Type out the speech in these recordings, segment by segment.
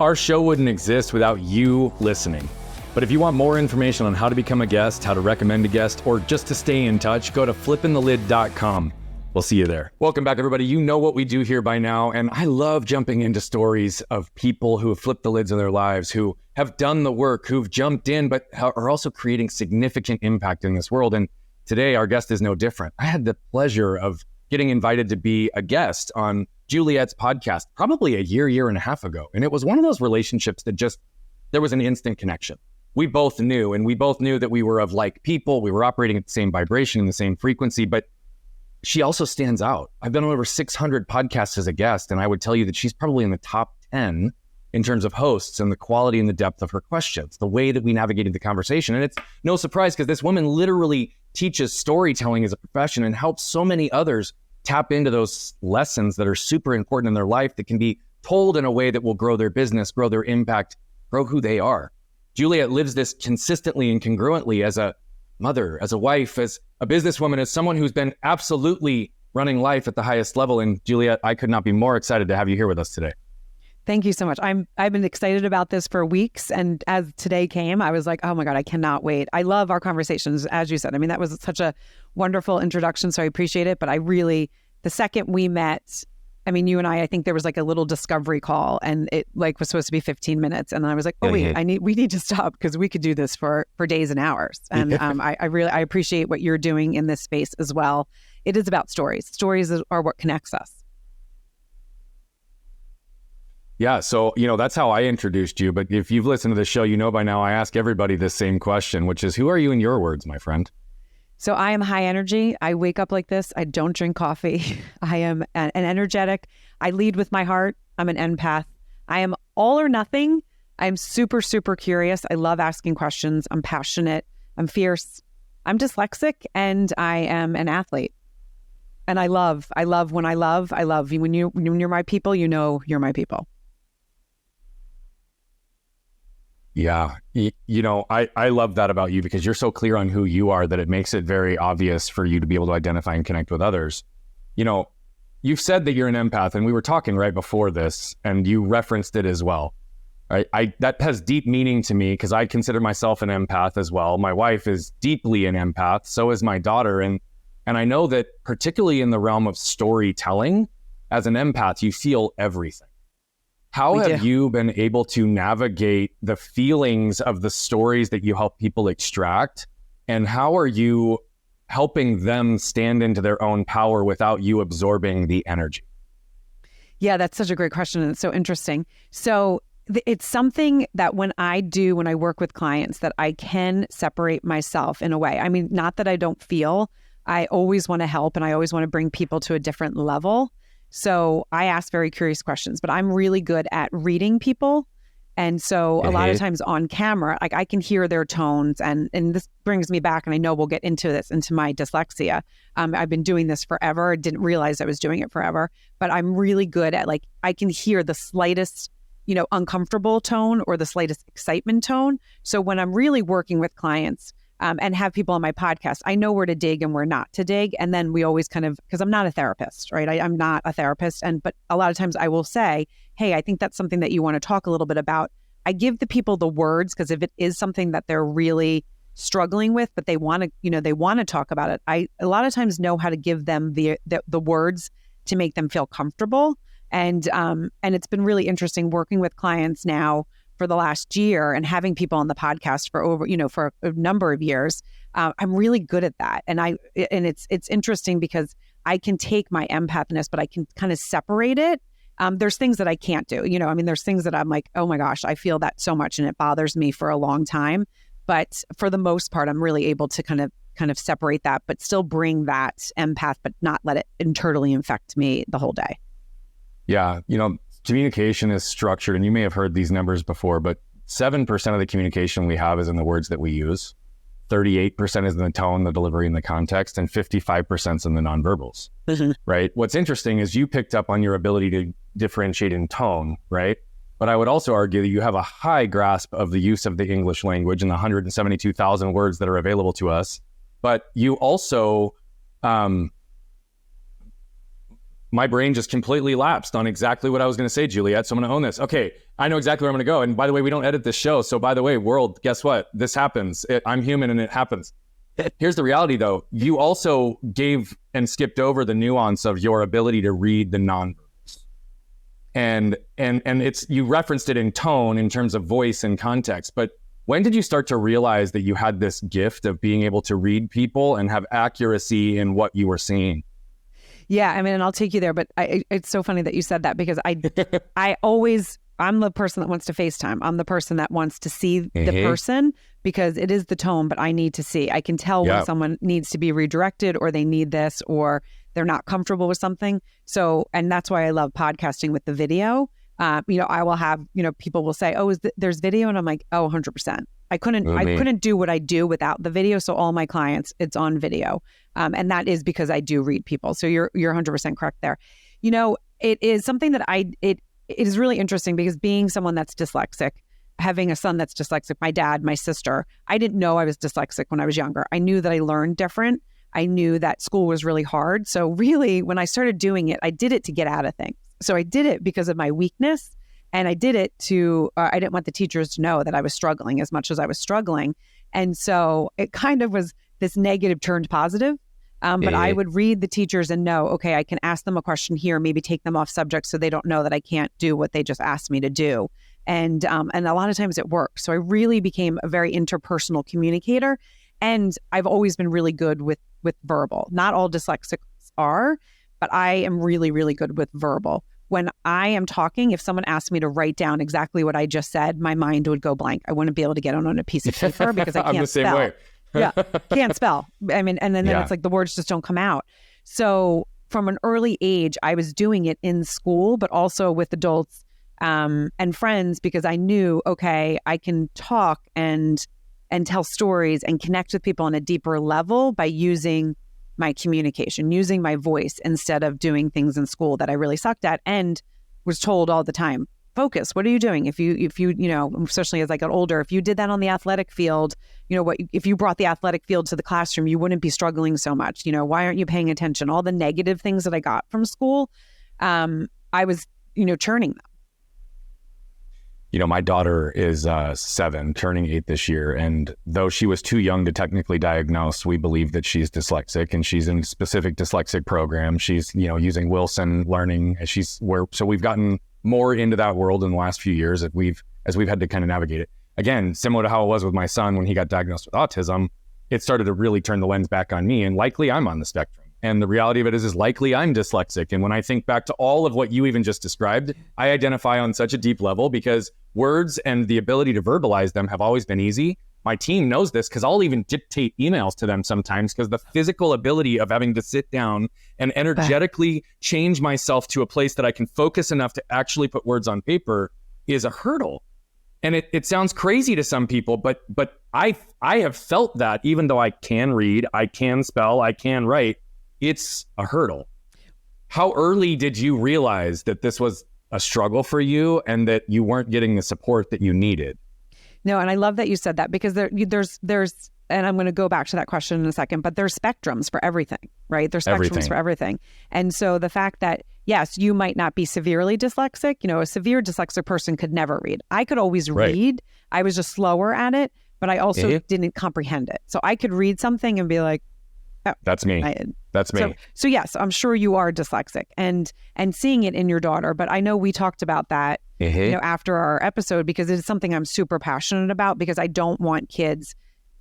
Our show wouldn't exist without you listening. But if you want more information on how to become a guest, how to recommend a guest, or just to stay in touch, go to flippinthelid.com. We'll see you there. Welcome back, everybody. You know what we do here by now, and I love jumping into stories of people who have flipped the lids in their lives, who have done the work, who've jumped in, but are also creating significant impact in this world. And today, our guest is no different. I had the pleasure of getting invited to be a guest on Juliet's podcast probably a year and a half ago. And it was one of those relationships that there was an instant connection. We both knew that we were of like people. We were operating at the same vibration and the same frequency, but she also stands out. I've been on over 600 podcasts as a guest, and I would tell you that she's probably in the top 10 in terms of hosts and the quality and the depth of her questions, the way that we navigated the conversation. And it's no surprise because this woman literally teaches storytelling as a profession and helps so many others tap into those lessons that are super important in their life that can be told in a way that will grow their business, grow their impact, grow who they are. Juliet lives this consistently and congruently as a mother, as a wife, as a businesswoman, as someone who's been absolutely running life at the highest level. And Juliet, I could not be more excited to have you here with us today. Thank you so much. I've been excited about this for weeks. And as today came, I was like, oh my God, I cannot wait. I love our conversations, as you said. I mean, that was such a wonderful introduction. So I appreciate it. But the second we met, I mean, you and I think there was like a little discovery call and it like was supposed to be 15 minutes. And then I was like, oh wait, we need to stop because we could do this for days and hours. And I appreciate what you're doing in this space as well. It is about stories. Stories are what connects us. Yeah. So, that's how I introduced you. But if you've listened to the show, by now I ask everybody this same question, which is, who are you in your words, my friend? So I am high energy. I wake up like this. I don't drink coffee. I am an energetic. I lead with my heart. I'm an empath. I am all or nothing. I'm super, super curious. I love asking questions. I'm passionate. I'm fierce. I'm dyslexic and I am an athlete. And I love when I love. When you're my people, you're my people. Yeah. I love that about you because you're so clear on who you are that it makes it very obvious for you to be able to identify and connect with others. You've said that you're an empath, and we were talking right before this and you referenced it as well. Right? That has deep meaning to me because I consider myself an empath as well. My wife is deeply an empath. So is my daughter. And I know that particularly in the realm of storytelling, as an empath, you feel everything. How have you been able to navigate the feelings of the stories that you help people extract? And how are you helping them stand into their own power without you absorbing the energy? Yeah, that's such a great question. And it's so interesting. So it's something that when I work with clients, that I can separate myself in a way. I mean, not that I don't feel. I always want to help and I always want to bring people to a different level. So I ask very curious questions, but I'm really good at reading people. And so a lot of times on camera, like I can hear their tones and this brings me back, and I know we'll get into my dyslexia. I've been doing this forever. Didn't realize I was doing it forever, but I'm really good at I can hear the slightest, uncomfortable tone or the slightest excitement tone. So when I'm really working with clients, and have people on my podcast, I know where to dig and where not to dig. And then we always because I'm not a therapist, right? I'm not a therapist. But a lot of times I will say, hey, I think that's something that you want to talk a little bit about. I give the people the words because if it is something that they're really struggling with, but they want to talk about it, I a lot of times know how to give them the words to make them feel comfortable. And it's been really interesting working with clients now for the last year and having people on the podcast for a number of years. I'm really good at that. And it's interesting because I can take my empathness, but I can kind of separate it. There's things that I can't do, there's things that I'm like, oh my gosh, I feel that so much and it bothers me for a long time. But for the most part, I'm really able to kind of separate that, but still bring that empath, but not let it internally infect me the whole day. Yeah. Communication is structured, and you may have heard these numbers before, but 7% of the communication we have is in the words that we use. 38% is in the tone, the delivery, and the context, and 55% is in the nonverbals, right? What's interesting is you picked up on your ability to differentiate in tone, right? But I would also argue that you have a high grasp of the use of the English language and the 172,000 words that are available to us. But you also my brain just completely lapsed on exactly what I was going to say, Juliet. So I'm going to own this. Okay, I know exactly where I'm going to go. And by the way, we don't edit this show. So by the way, world, guess what? This happens. I'm human and it happens. Here's the reality, though. You also gave and skipped over the nuance of your ability to read the nonverbals. And it's, you referenced it in tone in terms of voice and context. But when did you start to realize that you had this gift of being able to read people and have accuracy in what you were seeing? Yeah, I mean, and I'll take you there, but it's so funny that you said that because I'm the person that wants to FaceTime. I'm the person that wants to see the person because it is the tone, but I need to see. I can tell when someone needs to be redirected or they need this or they're not comfortable with something. So, and that's why I love podcasting with the video. I will have, people will say, oh, there's video? And I'm like, oh, 100%. I couldn't do what I do without the video. So all my clients, it's on video. And that is because I do read people. So you're 100% correct there. It is something that it is really interesting because being someone that's dyslexic, having a son that's dyslexic, my dad, my sister, I didn't know I was dyslexic when I was younger. I knew that I learned different. I knew that school was really hard. So really, when I started doing it, I did it to get out of things. So I did it because of my weakness. And I did it I didn't want the teachers to know that I was struggling as much as I was struggling. And so it kind of was this negative turned positive. But I would read the teachers and know, okay, I can ask them a question here, maybe take them off subject so they don't know that I can't do what they just asked me to do. And a lot of times it works. So I really became a very interpersonal communicator. And I've always been really good with verbal. Not all dyslexics are, but I am really, really good with verbal. When I am talking, if someone asked me to write down exactly what I just said, my mind would go blank. I wouldn't be able to get on a piece of paper because I can't I'm the same spell. way. Yeah, can't spell. I mean, and then it's like the words just don't come out. So from an early age, I was doing it in school, but also with adults and friends because I knew, okay, I can talk and tell stories and connect with people on a deeper level by using my communication, using my voice instead of doing things in school that I really sucked at and was told all the time, focus. What are you doing? If you, especially as I got older, if you did that on the athletic field, if you brought the athletic field to the classroom, you wouldn't be struggling so much. Why aren't you paying attention? All the negative things that I got from school, I was, churning them. My daughter is 7, turning 8 this year. And though she was too young to technically diagnose, we believe that she's dyslexic and she's in a specific dyslexic program. She's, using Wilson learning. So we've gotten more into that world in the last few years as we've had to kind of navigate it. Again, similar to how it was with my son when he got diagnosed with autism, it started to really turn the lens back on me. And likely I'm on the spectrum. And the reality of it is likely I'm dyslexic. And when I think back to all of what you even just described, I identify on such a deep level because words and the ability to verbalize them have always been easy. My team knows this because I'll even dictate emails to them sometimes because the physical ability of having to sit down and energetically change myself to a place that I can focus enough to actually put words on paper is a hurdle. And it sounds crazy to some people, but I have felt that even though I can read, I can spell, I can write, it's a hurdle. How early did you realize that this was a struggle for you and that you weren't getting the support that you needed? No, and I love that you said that because there's, and I'm going to go back to that question in a second, but there's spectrums for everything, right? There's spectrums for everything. And so the fact that, yes, you might not be severely dyslexic, a severe dyslexic person could never read. I could always read. I was just slower at it, but I also didn't comprehend it. So I could read something and be like, oh, that's me. That's me. So yes, I'm sure you are dyslexic and seeing it in your daughter. But I know we talked about that, after our episode, because it is something I'm super passionate about because I don't want kids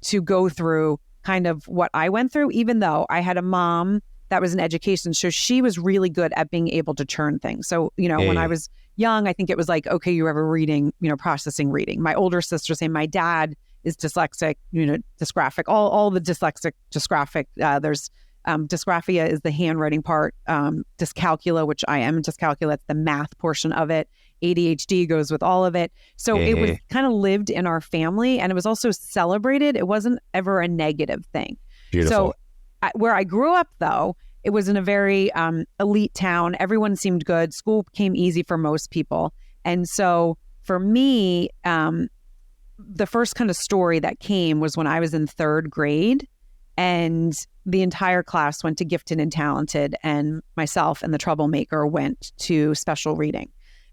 to go through kind of what I went through, even though I had a mom that was in education. So she was really good at being able to churn things. So, when I was young, I think it was like, okay, you ever reading, processing reading. My older sister saying my dad is dyslexic, dysgraphic, all the dysgraphic. There's dysgraphia is the handwriting part, dyscalculia, which I am dyscalculia, that's the math portion of it. ADHD goes with all of it. So it was kind of lived in our family and it was also celebrated. It wasn't ever a negative thing. Beautiful. So where I grew up though, it was in a very elite town. Everyone seemed good. School came easy for most people. And so for me, the first kind of story that came was when I was in 3rd grade And the entire class went to gifted and talented, and myself and the troublemaker went to special reading.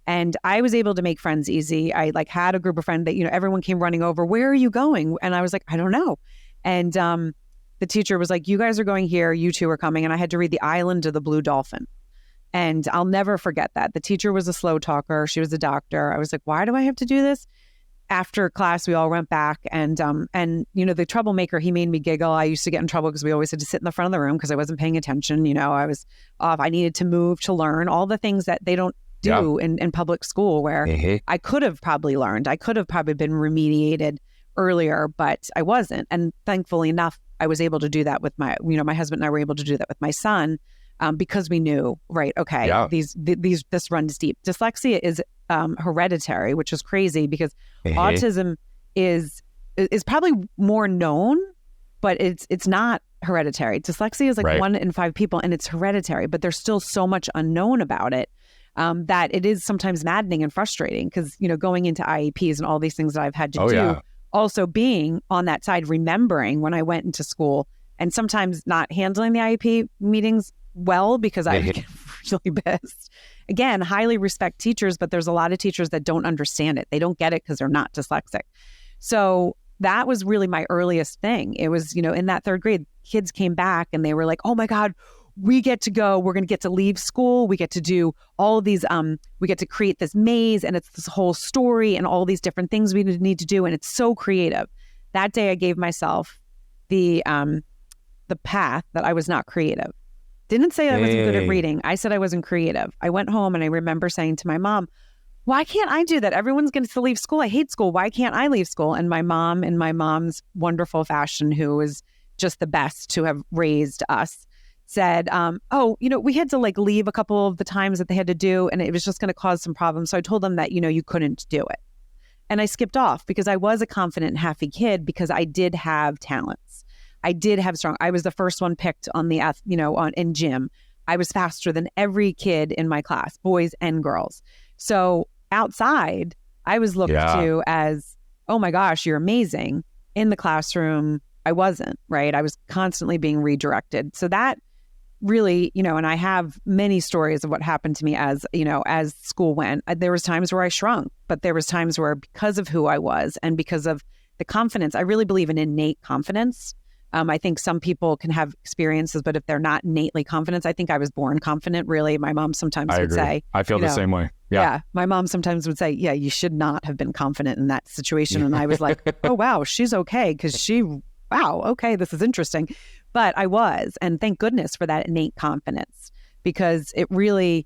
And I was able to make friends easy. I like had a group of friends that, everyone came running over. Where are you going? And I was like, I don't know. And the teacher was like, you guys are going here. You two are coming. And I had to read The Island of the Blue Dolphin. And I'll never forget that. The teacher was a slow talker. She was a doctor. I was like, why do I have to do this? After class, we all went back, and the troublemaker, he made me giggle. I used to get in trouble because we always had to sit in the front of the room because I wasn't paying attention. I was off. I needed to move to learn all the things that they don't do in public school, where I could have probably learned. I could have probably been remediated earlier, but I wasn't. And thankfully enough, I was able to do that with my husband and I were able to do that with my son, because we knew, right, okay, this runs deep. Dyslexia is hereditary, which is crazy because autism is probably more known, but it's not hereditary. Dyslexia is like 1 in 5 people, and it's hereditary, but there's still so much unknown about it, that it is sometimes maddening and frustrating because, going into IEPs and all these things that I've had to do, also being on that side, remembering when I went into school and sometimes not handling the IEP meetings well because I get really pissed. Again, highly respect teachers, but there's a lot of teachers that don't understand it. They don't get it because they're not dyslexic. So that was really my earliest thing. It was, in that 3rd grade, kids came back and they were like, oh my God, we get to go, we're going to get to leave school. We get to do all of these, we get to create this maze, and it's this whole story and all these different things we need to do. And it's so creative. That day I gave myself the path that I was not creative. Didn't say I wasn't good at reading. I said I wasn't creative. I went home and I remember saying to my mom, why can't I do that? Everyone's going to leave school. I hate school. Why can't I leave school? And my mom, in my mom's wonderful fashion, who is just the best to have raised us, said, we had to leave a couple of the times that they had to do, and it was just going to cause some problems. So I told them that, you couldn't do it. And I skipped off because I was a confident and happy kid because I did have talents. I did have I was the first one picked on the, in gym. I was faster than every kid in my class, boys and girls. So outside, I was looked to as, oh my gosh, you're amazing. In the classroom, I wasn't, right? I was constantly being redirected. So that really, and I have many stories of what happened to me as school went. There was times where I shrunk, but there was times where, because of who I was and because of the confidence, I really believe in innate confidence. I think some people can have experiences, but if they're not innately confident, I think I was born confident, really. My mom sometimes would say, I feel the same way. Yeah. My mom sometimes would say, yeah, you should not have been confident in that situation. And I was like, oh, wow, she's okay. Because okay, this is interesting. But I was, and thank goodness for that innate confidence, because it really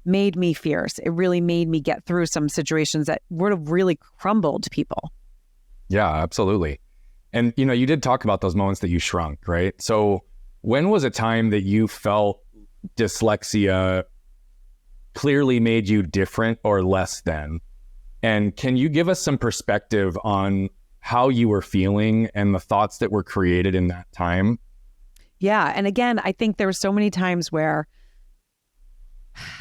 made me fierce. It really made me get through some situations that would have really crumbled people. Yeah, absolutely. And, you did talk about those moments that you shrunk, right? So when was a time that you felt dyslexia clearly made you different or less than? And can you give us some perspective on how you were feeling and the thoughts that were created in that time? Yeah. And again, I think there were so many times where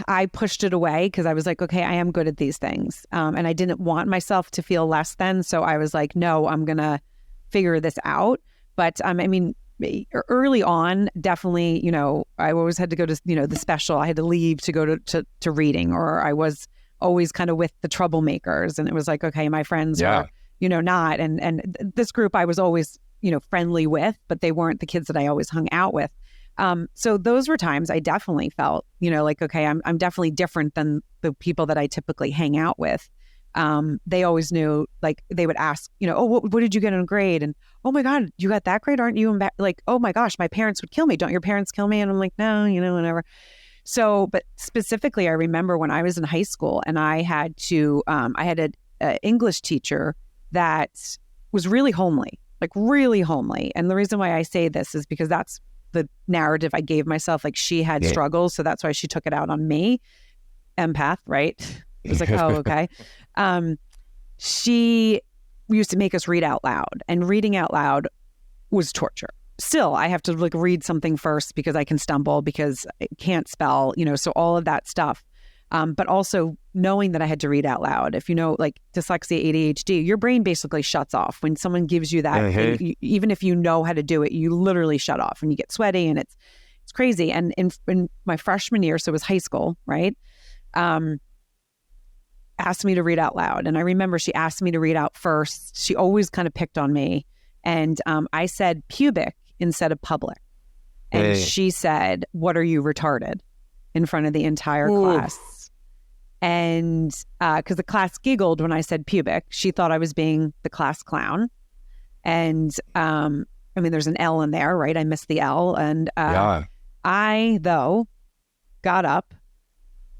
I pushed it away because I was like, okay, I am good at these things. And I didn't want myself to feel less than. So I was like, no, I'm going to figure this out. But early on, definitely, I always had to go to, the special. I had to leave to go to reading, or I was always kind of with the troublemakers. And it was like, okay, my friends were, not. And this group I was always, friendly with, but they weren't the kids that I always hung out with. So those were times I definitely felt, like, okay, I'm definitely different than the people that I typically hang out with. They always knew, like, they would ask, oh, what did you get in a grade? And, oh my God, you got that grade? Aren't you like, oh my gosh, my parents would kill me. Don't your parents kill me? And I'm like, no, whatever. So, but specifically, I remember when I was in high school and I had to, I had an English teacher that was really homely. And the reason why I say this is because that's the narrative I gave myself. Like, she had struggles, so that's why she took it out on me. Empath, right? It was like, oh, okay. She used to make us read out loud, and reading out loud was torture. Still, I have to read something first because I can stumble, because I can't spell, so all of that stuff. But also knowing that I had to read out loud. If you know, like dyslexia, ADHD, your brain basically shuts off when someone gives you that. Even if you know how to do it, you literally shut off and you get sweaty, and it's crazy. And in my freshman year, so it was high school, right? Asked me to read out loud. And I remember she asked me to read out first. She always kind of picked on me. And I said pubic instead of public. And she said, "What are you, retarded?" in front of the entire class. And because the class giggled when I said pubic, she thought I was being the class clown. And I mean, there's an L in there, right? I missed the L. And I, though, got up,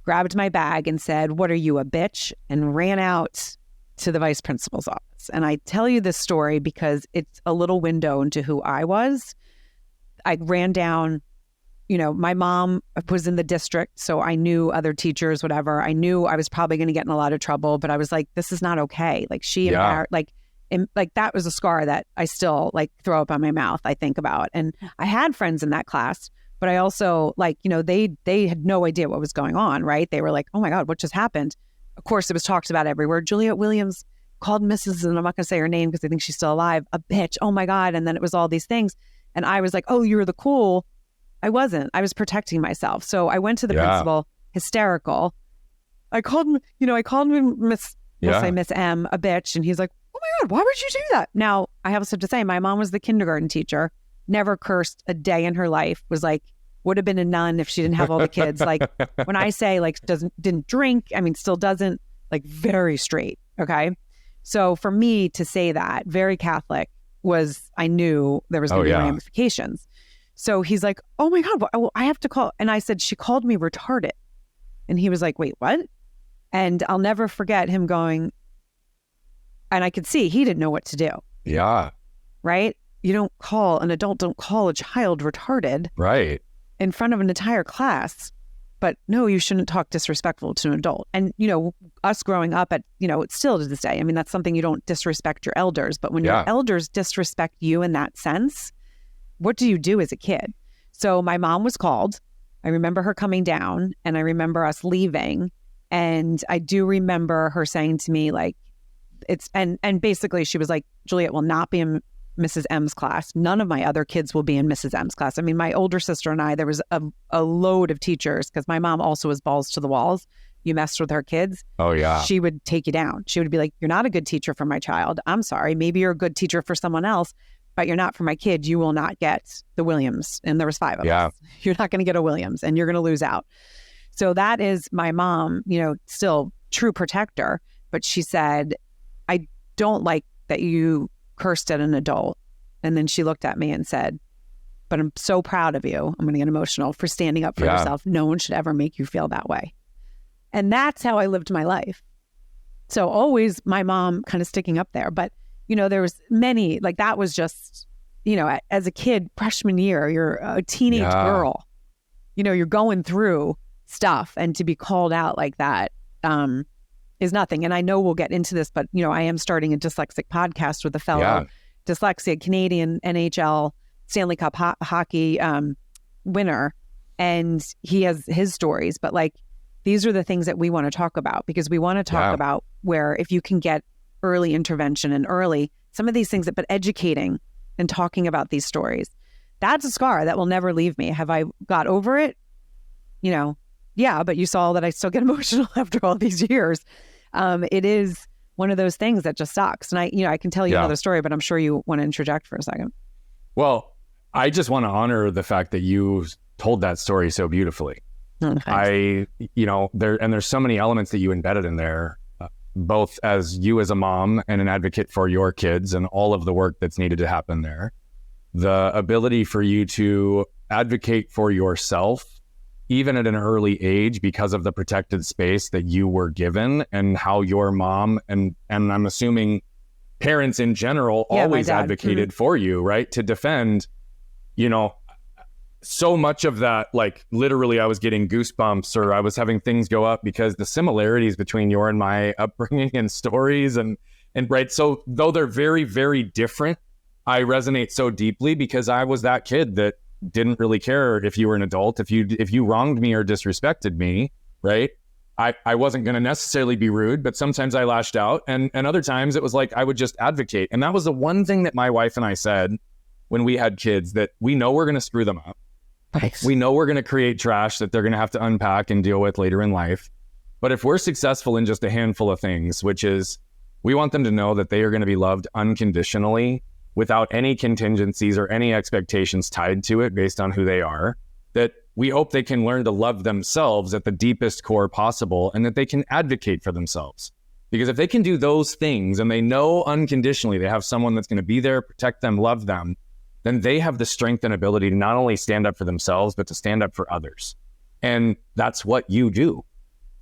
grabbed my bag and said, "What are you, a bitch?" and ran out to the vice principal's office. And I tell you this story because it's a little window into who I was. I ran down, you know, my mom was in the district, so I knew other teachers, whatever. I knew I was probably going to get in a lot of trouble, but I was like, this is not okay. Like like that was a scar that I still like throw up on my mouth, I think about. And I had friends in that class, but I also like, you know, they had no idea what was going on, right? They were like, oh my God, what just happened? Of course, it was talked about everywhere. Juliet Williams called Mrs., and I'm not going to say her name because I think she's still alive, a bitch. Oh my God. And then it was all these things. And I was like, oh, you're the cool. I wasn't. I was protecting myself. So I went to the principal, hysterical. I called him, Miss M, a bitch. And he's like, oh my God, why would you do that? Now, I have something to say. My mom was the kindergarten teacher, never cursed a day in her life, was like, would have been a nun if she didn't have all the kids. Like when I say like didn't drink, I mean, still doesn't, like very straight. Okay. So for me to say that, very Catholic, was, I knew there was going to be ramifications. So he's like, oh my God, I have to call. And I said, she called me retarded. And he was like, wait, what? And I'll never forget him going, and I could see he didn't know what to do. Yeah. Right? Don't call a child retarded. Right. In front of an entire class. But no, you shouldn't talk disrespectful to an adult. And, you know, us growing up at, you know, it's still to this day. I mean, that's something, you don't disrespect your elders. But when your elders disrespect you in that sense, what do you do as a kid? So my mom was called. I remember her coming down, and I remember us leaving. And I do remember her saying to me, like, and basically she was like, Juliet will not be in Mrs. M's class. None of my other kids will be in Mrs. M's class. I mean, my older sister and I, there was a load of teachers, because my mom also was balls to the walls. You messed with her kids. Oh, yeah. She would take you down. She would be like, you're not a good teacher for my child. I'm sorry. Maybe you're a good teacher for someone else, but you're not for my kid. You will not get the Williams. And there was 5 of us. You're not going to get a Williams, and you're going to lose out. So that is my mom, you know, still true protector. But she said, I don't like that you cursed at an adult. And then she looked at me and said, but I'm so proud of you. I'm going to get emotional, for standing up for yourself. No one should ever make you feel that way. And that's how I lived my life. So always my mom kind of sticking up there. But, you know, there was many, like that was just, you know, as a kid, freshman year, you're a teenage girl, you know, you're going through stuff, and to be called out like that, is nothing. And I know we'll get into this, but, you know, I am starting a dyslexic podcast with a fellow dyslexia Canadian NHL Stanley Cup hockey winner. And he has his stories, but like, these are the things that we want to talk about, because we want to talk about where if you can get early intervention and early, some of these things, but educating and talking about these stories, that's a scar that will never leave me. Have I got over it? You know, yeah, but you saw that I still get emotional after all these years. It is one of those things that just sucks. And I can tell you another story, but I'm sure you want to interject for a second. Well, I just want to honor the fact that you told that story so beautifully. There's so many elements that you embedded in there, both as you as a mom and an advocate for your kids and all of the work that's needed to happen there. The ability for you to advocate for yourself, even at an early age, because of the protected space that you were given, and how your mom and I'm assuming parents in general always advocated for you, right? To defend, you know, so much of that, like literally I was getting goosebumps, or I was having things go up, because the similarities between your and my upbringing and stories and right. So though they're very, very different, I resonate so deeply, because I was that kid that didn't really care if you were an adult. If you wronged me or disrespected me, right? I wasn't going to necessarily be rude, but sometimes I lashed out. And other times it was like I would just advocate. And that was the one thing that my wife and I said when we had kids, that we know we're going to screw them up. Nice. We know we're going to create trash that they're going to have to unpack and deal with later in life. But if we're successful in just a handful of things, which is we want them to know that they are going to be loved unconditionally without any contingencies or any expectations tied to it based on who they are, that we hope they can learn to love themselves at the deepest core possible and that they can advocate for themselves. Because if they can do those things and they know unconditionally they have someone that's going to be there, protect them, love them, then they have the strength and ability to not only stand up for themselves, but to stand up for others. And that's what you do.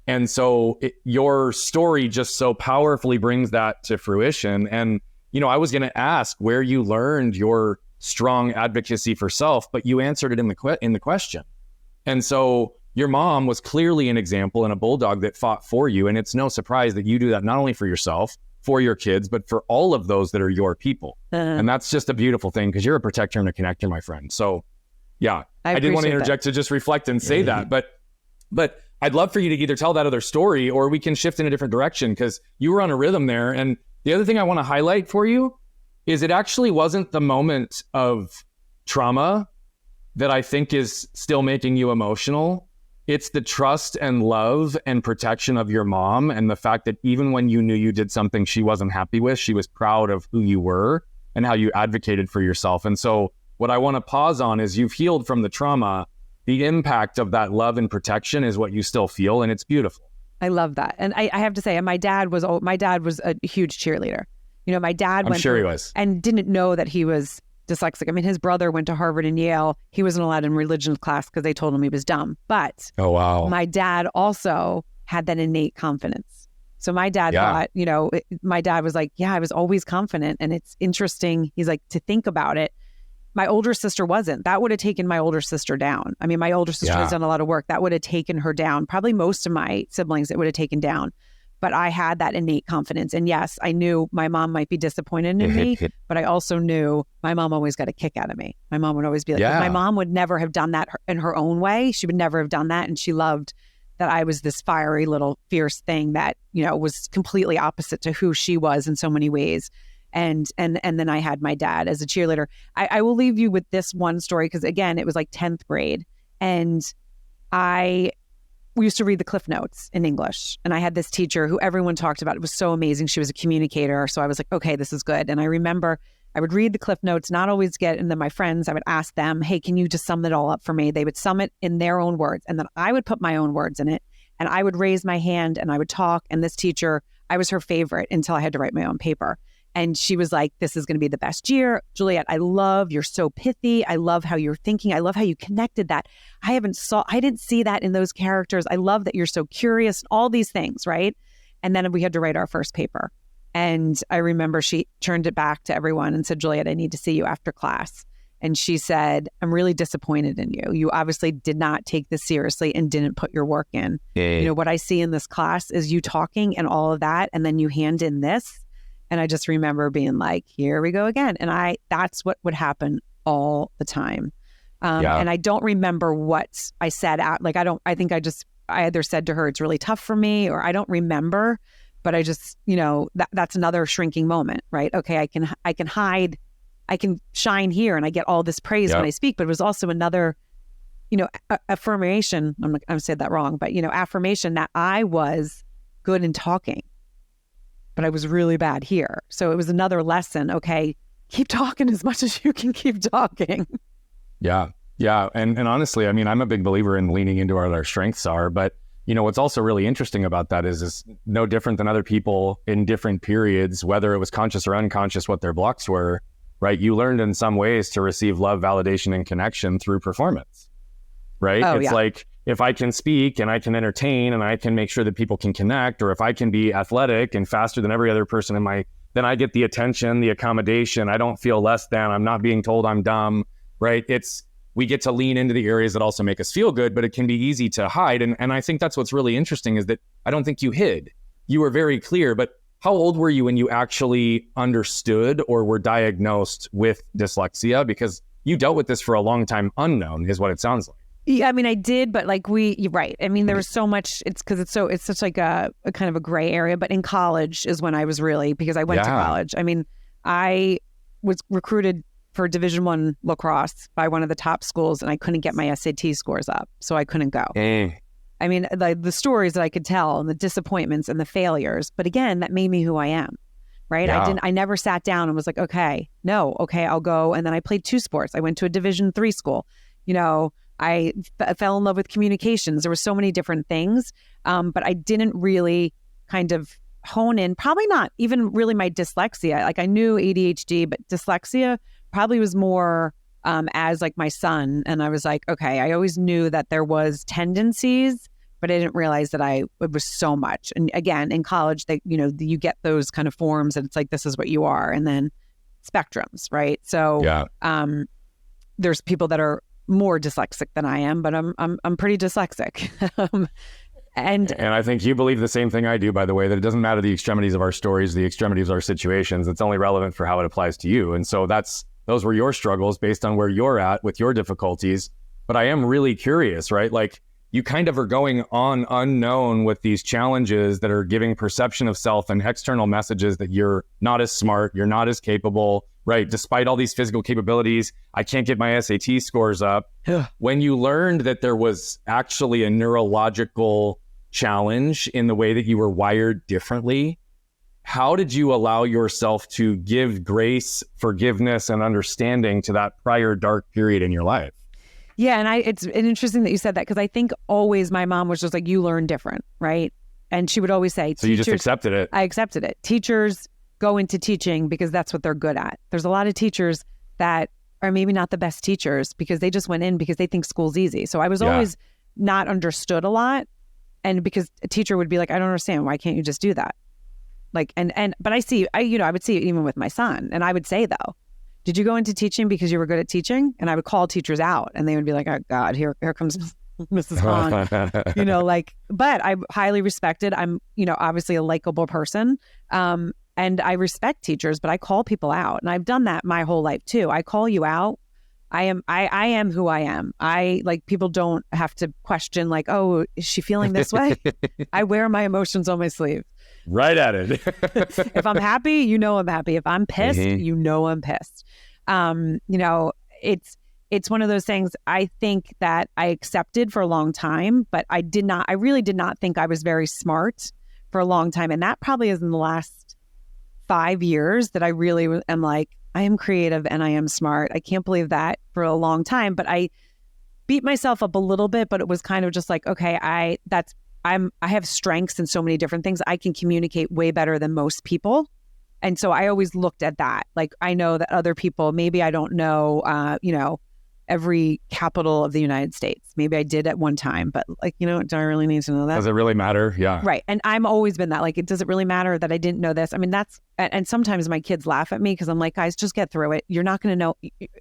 And so your story just so powerfully brings that to fruition. And, I was going to ask where you learned your strong advocacy for self, but you answered it in the question. And so your mom was clearly an example and a bulldog that fought for you. And it's no surprise that you do that not only for yourself, for your kids, but for all of those that are your people. And that's just a beautiful thing because you're a protector and a connector, my friend. So yeah, I did want to interject to just reflect and say that, but I'd love for you to either tell that other story or we can shift in a different direction because you were on a rhythm there. And the other thing I want to highlight for you is it actually wasn't the moment of trauma that I think is still making you emotional. It's the trust and love and protection of your mom and the fact that even when you knew you did something she wasn't happy with, she was proud of who you were and how you advocated for yourself. And so what I want to pause on is you've healed from the trauma. The impact of that love and protection is what you still feel, and it's beautiful. I love that. And I have to say, my dad was a huge cheerleader. My dad I'm sure he was. And didn't know that he was dyslexic. I mean, his brother went to Harvard and Yale. He wasn't allowed in religion class because they told him he was dumb. But oh wow, my dad also had that innate confidence. So my dad thought, my dad was like, yeah, I was always confident. And it's interesting. He's like, to think about it. My older sister wasn't. That would have taken my older sister down. I mean, my older sister has done a lot of work. That would have taken her down. Probably most of my siblings, it would have taken down. But I had that innate confidence. And yes, I knew my mom might be disappointed in me, but I also knew my mom always got a kick out of me. My mom would always be like, my mom would never have done that in her own way. She would never have done that. And she loved that I was this fiery little fierce thing that, was completely opposite to who she was in so many ways. And then I had my dad as a cheerleader. I will leave you with this one story because, again, it was like 10th grade. And we used to read the Cliff Notes in English. And I had this teacher who everyone talked about. It was so amazing. She was a communicator. So I was like, okay, this is good. And I remember I would read the Cliff Notes, not always get, and then my friends, I would ask them, hey, can you just sum it all up for me? They would sum it in their own words. And then I would put my own words in it. And I would raise my hand and I would talk. And this teacher, I was her favorite until I had to write my own paper. And she was like, this is going to be the best year. Juliet, you're so pithy. I love how you're thinking. I love how you connected that. I didn't see that in those characters. I love that you're so curious, all these things, right? And then we had to write our first paper. And I remember she turned it back to everyone and said, Juliet, I need to see you after class. And she said, I'm really disappointed in you. You obviously did not take this seriously and didn't put your work in. Yeah. What I see in this class is you talking and all of that. And then you hand in this. And I just remember being like, here we go again. And that's what would happen all the time. And I don't remember what I said. I think I either said to her, it's really tough for me, or I don't remember, but I just, that's another shrinking moment, right? Okay. I can hide, I can shine here and I get all this praise when I speak, but it was also another, affirmation. I'm going to say that wrong, but affirmation that I was good in talking. But I was really bad here. So it was another lesson. Okay, keep talking as much as you can keep talking. Yeah. And honestly, I mean, I'm a big believer in leaning into what our strengths are. But, what's also really interesting about that is no different than other people in different periods, whether it was conscious or unconscious, what their blocks were, right? You learned in some ways to receive love, validation, and connection through performance, right? It's like, if I can speak and I can entertain and I can make sure that people can connect, or if I can be athletic and faster than every other person then I get the attention, the accommodation. I don't feel less than. I'm not being told I'm dumb, right? We get to lean into the areas that also make us feel good, but it can be easy to hide. And I think that's what's really interesting is that I don't think you hid. You were very clear, but how old were you when you actually understood or were diagnosed with dyslexia? Because you dealt with this for a long time unknown is what it sounds like. Yeah, I mean, I did, but like you're right. I mean, there was so much, it's because it's such like a kind of a gray area, but in college is when I was really, because I went to college. I mean, I was recruited for Division I lacrosse by one of the top schools, and I couldn't get my SAT scores up, so I couldn't go. I mean, the stories that I could tell and the disappointments and the failures, but again, that made me who I am, right? I never sat down and was like, okay, I'll go. And then I played 2 sports. I went to a Division III school, I fell in love with communications. There were so many different things, but I didn't really kind of hone in, probably not even really my dyslexia. Like I knew ADHD, but dyslexia probably was more as like my son. And I was like, okay, I always knew that there was tendencies, but I didn't realize that it was so much. And again, in college, you get those kind of forms and it's like, this is what you are. And then spectrums, right? So there's people that are more dyslexic than I am, but I'm pretty dyslexic. And I think you believe the same thing I do, by the way, that it doesn't matter the extremities of our stories, the extremities of our situations. It's only relevant for how it applies to you. And so those were your struggles based on where you're at with your difficulties. But I am really curious, right? Like you kind of are going on unknown with these challenges that are giving perception of self and external messages that you're not as smart, you're not as capable, right? Despite all these physical capabilities, I can't get my SAT scores up. When you learned that there was actually a neurological challenge in the way that you were wired differently, how did you allow yourself to give grace, forgiveness, and understanding to that prior dark period in your life? Yeah, and it's interesting that you said that, because I think always my mom was just like, you learn different, right? And she would always say, so you just accepted it. I accepted it. Teachers go into teaching because that's what they're good at. There's a lot of teachers that are maybe not the best teachers because they just went in because they think school's easy. So I was always not understood a lot. And because a teacher would be like, I don't understand. Why can't you just do that? Like, but I would see it even with my son. And I would say though, did you go into teaching because you were good at teaching? And I would call teachers out and they would be like, oh God, here comes Mrs. Hahn, but I highly respected. I'm, obviously a likable person. And I respect teachers, but I call people out. And I've done that my whole life too. I call you out. I am who I am. People don't have to question like, oh, is she feeling this way? I wear my emotions on my sleeve. Right at it. If I'm happy, I'm happy. If I'm pissed, I'm pissed. It's one of those things I think that I accepted for a long time, but I really did not think I was very smart for a long time. And that probably is in the last 5 years that I really am like, I am creative and I am smart. I can't believe that for a long time, but I beat myself up a little bit, but it was kind of just like, okay, I have strengths in so many different things. I can communicate way better than most people. And so I always looked at that. Like, I know that other people, maybe I don't know, every capital of the United States. Maybe I did at one time, but do I really need to know that? Does it really matter? Yeah. Right. And I'm always been that, like, does it really matter that I didn't know this? I mean, and sometimes my kids laugh at me because I'm like, guys, just get through it. You're not going to know.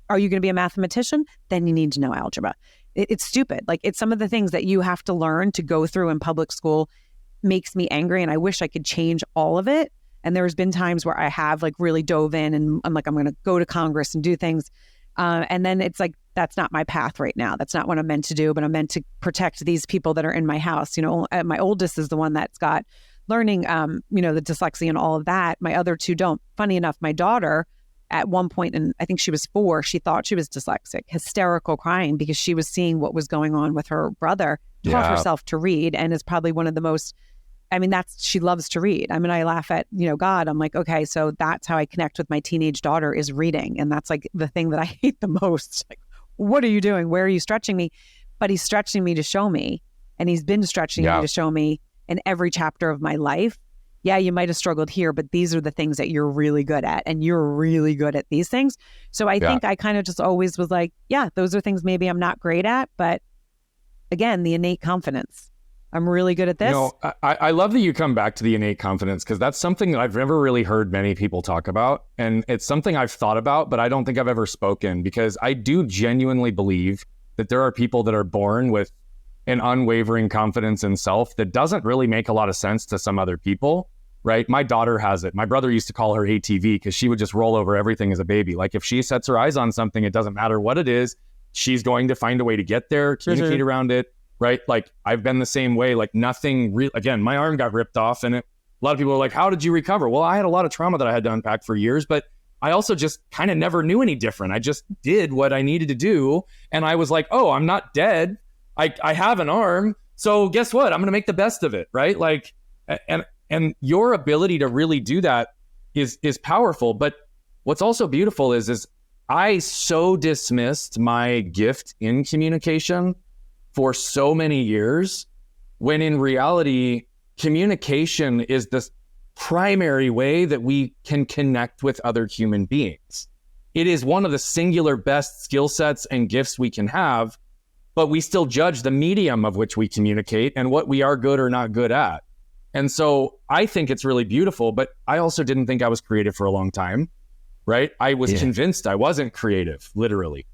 Are you going to be a mathematician? Then you need to know algebra. It's stupid. Like, it's some of the things that you have to learn to go through in public school makes me angry. And I wish I could change all of it. And there's been times where I have really dove in and I'm like, I'm going to go to Congress and do things. And then it's like, that's not my path right now. That's not what I'm meant to do, but I'm meant to protect these people that are in my house. My oldest is the one that's got learning, the dyslexia and all of that. My other 2 don't. Funny enough, my daughter at one point, and I think she was 4, she thought she was dyslexic, hysterical crying because she was seeing what was going on with her brother, taught herself to read, and is probably one of the most, she loves to read. I laugh at, God, I'm like, okay, so that's how I connect with my teenage daughter is reading. And that's like the thing that I hate the most. Like, what are you doing? Where are you stretching me? But he's stretching me to show me. And he's been stretching me to show me in every chapter of my life. Yeah, you might have struggled here, but these are the things that you're really good at. And you're really good at these things. So I think I kind of just always was like, yeah, those are things maybe I'm not great at. But again, the innate confidence. I'm really good at this. I love that you come back to the innate confidence, because that's something that I've never really heard many people talk about. And it's something I've thought about, but I don't think I've ever spoken, because I do genuinely believe that there are people that are born with an unwavering confidence in self that doesn't really make a lot of sense to some other people, right? My daughter has it. My brother used to call her ATV because she would just roll over everything as a baby. Like, if she sets her eyes on something, it doesn't matter what it is. she's going to find a way to get there, communicate around it, right? Like I've been the same way, like nothing real. Again, my arm got ripped off and a lot of people are like, how did you recover? Well, I had a lot of trauma that I had to unpack for years, but I also just kind of never knew any different. I just did what I needed to do. And I was like, oh, I'm not dead. I have an arm. So guess what? I'm going to make the best of it. Right. Like, and your ability to really do that is powerful. But what's also beautiful is I so dismissed my gift in communication for so many years, when in reality, communication is the primary way that we can connect with other human beings. It is one of the singular best skill sets and gifts we can have, but we still judge the medium of which we communicate and what we are good or not good at. And so I think it's really beautiful, but I also didn't think I was creative for a long time, right? I was convinced I wasn't creative, literally.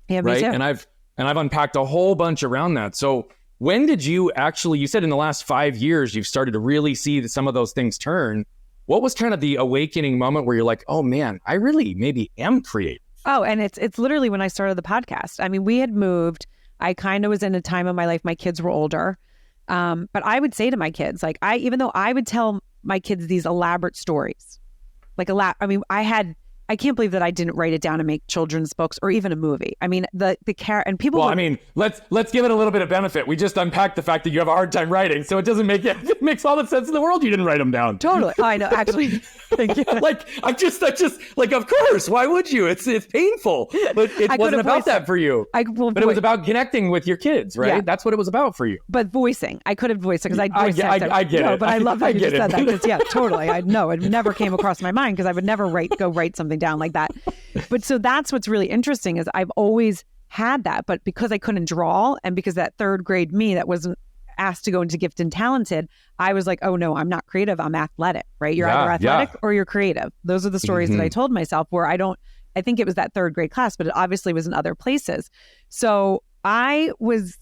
Yeah, me right? too. And I've unpacked a whole bunch around that. So when did you actually, you said in the last 5 years, you've started to really see some of those things turn. What was kind of the awakening moment where you're like, oh man, I really maybe am creative? Oh, and it's literally when I started the podcast. I mean, we had moved. I kind of was in a time of my life, my kids were older. But I would say to my kids, like even though I would tell my kids these elaborate stories, I can't believe that I didn't write it down and make children's books or even a movie. I mean, the and people. Well, I mean, let's give it a little bit of benefit. We just unpacked the fact that you have a hard time writing, so it doesn't make it. It makes all the sense in the world. You didn't write them down. Totally. I know. Actually, thank you. Like I just like, of course. Why would you? It's painful, but it wasn't about that for you. But it was about connecting with your kids, right? Yeah. That's what it was about for you. But voicing, I could have voiced it because I get it. But I love that you just said that because totally. I know it never came across my mind because I would never go write something down like that. But so that's what's really interesting is I've always had that, but because I couldn't draw and because that third grade me that wasn't asked to go into gifted and talented, I was like, oh no, I'm not creative. I'm athletic, right? You're either athletic or you're creative. Those are the stories that I told myself where I think it was that third grade class, but it obviously was in other places. So I was,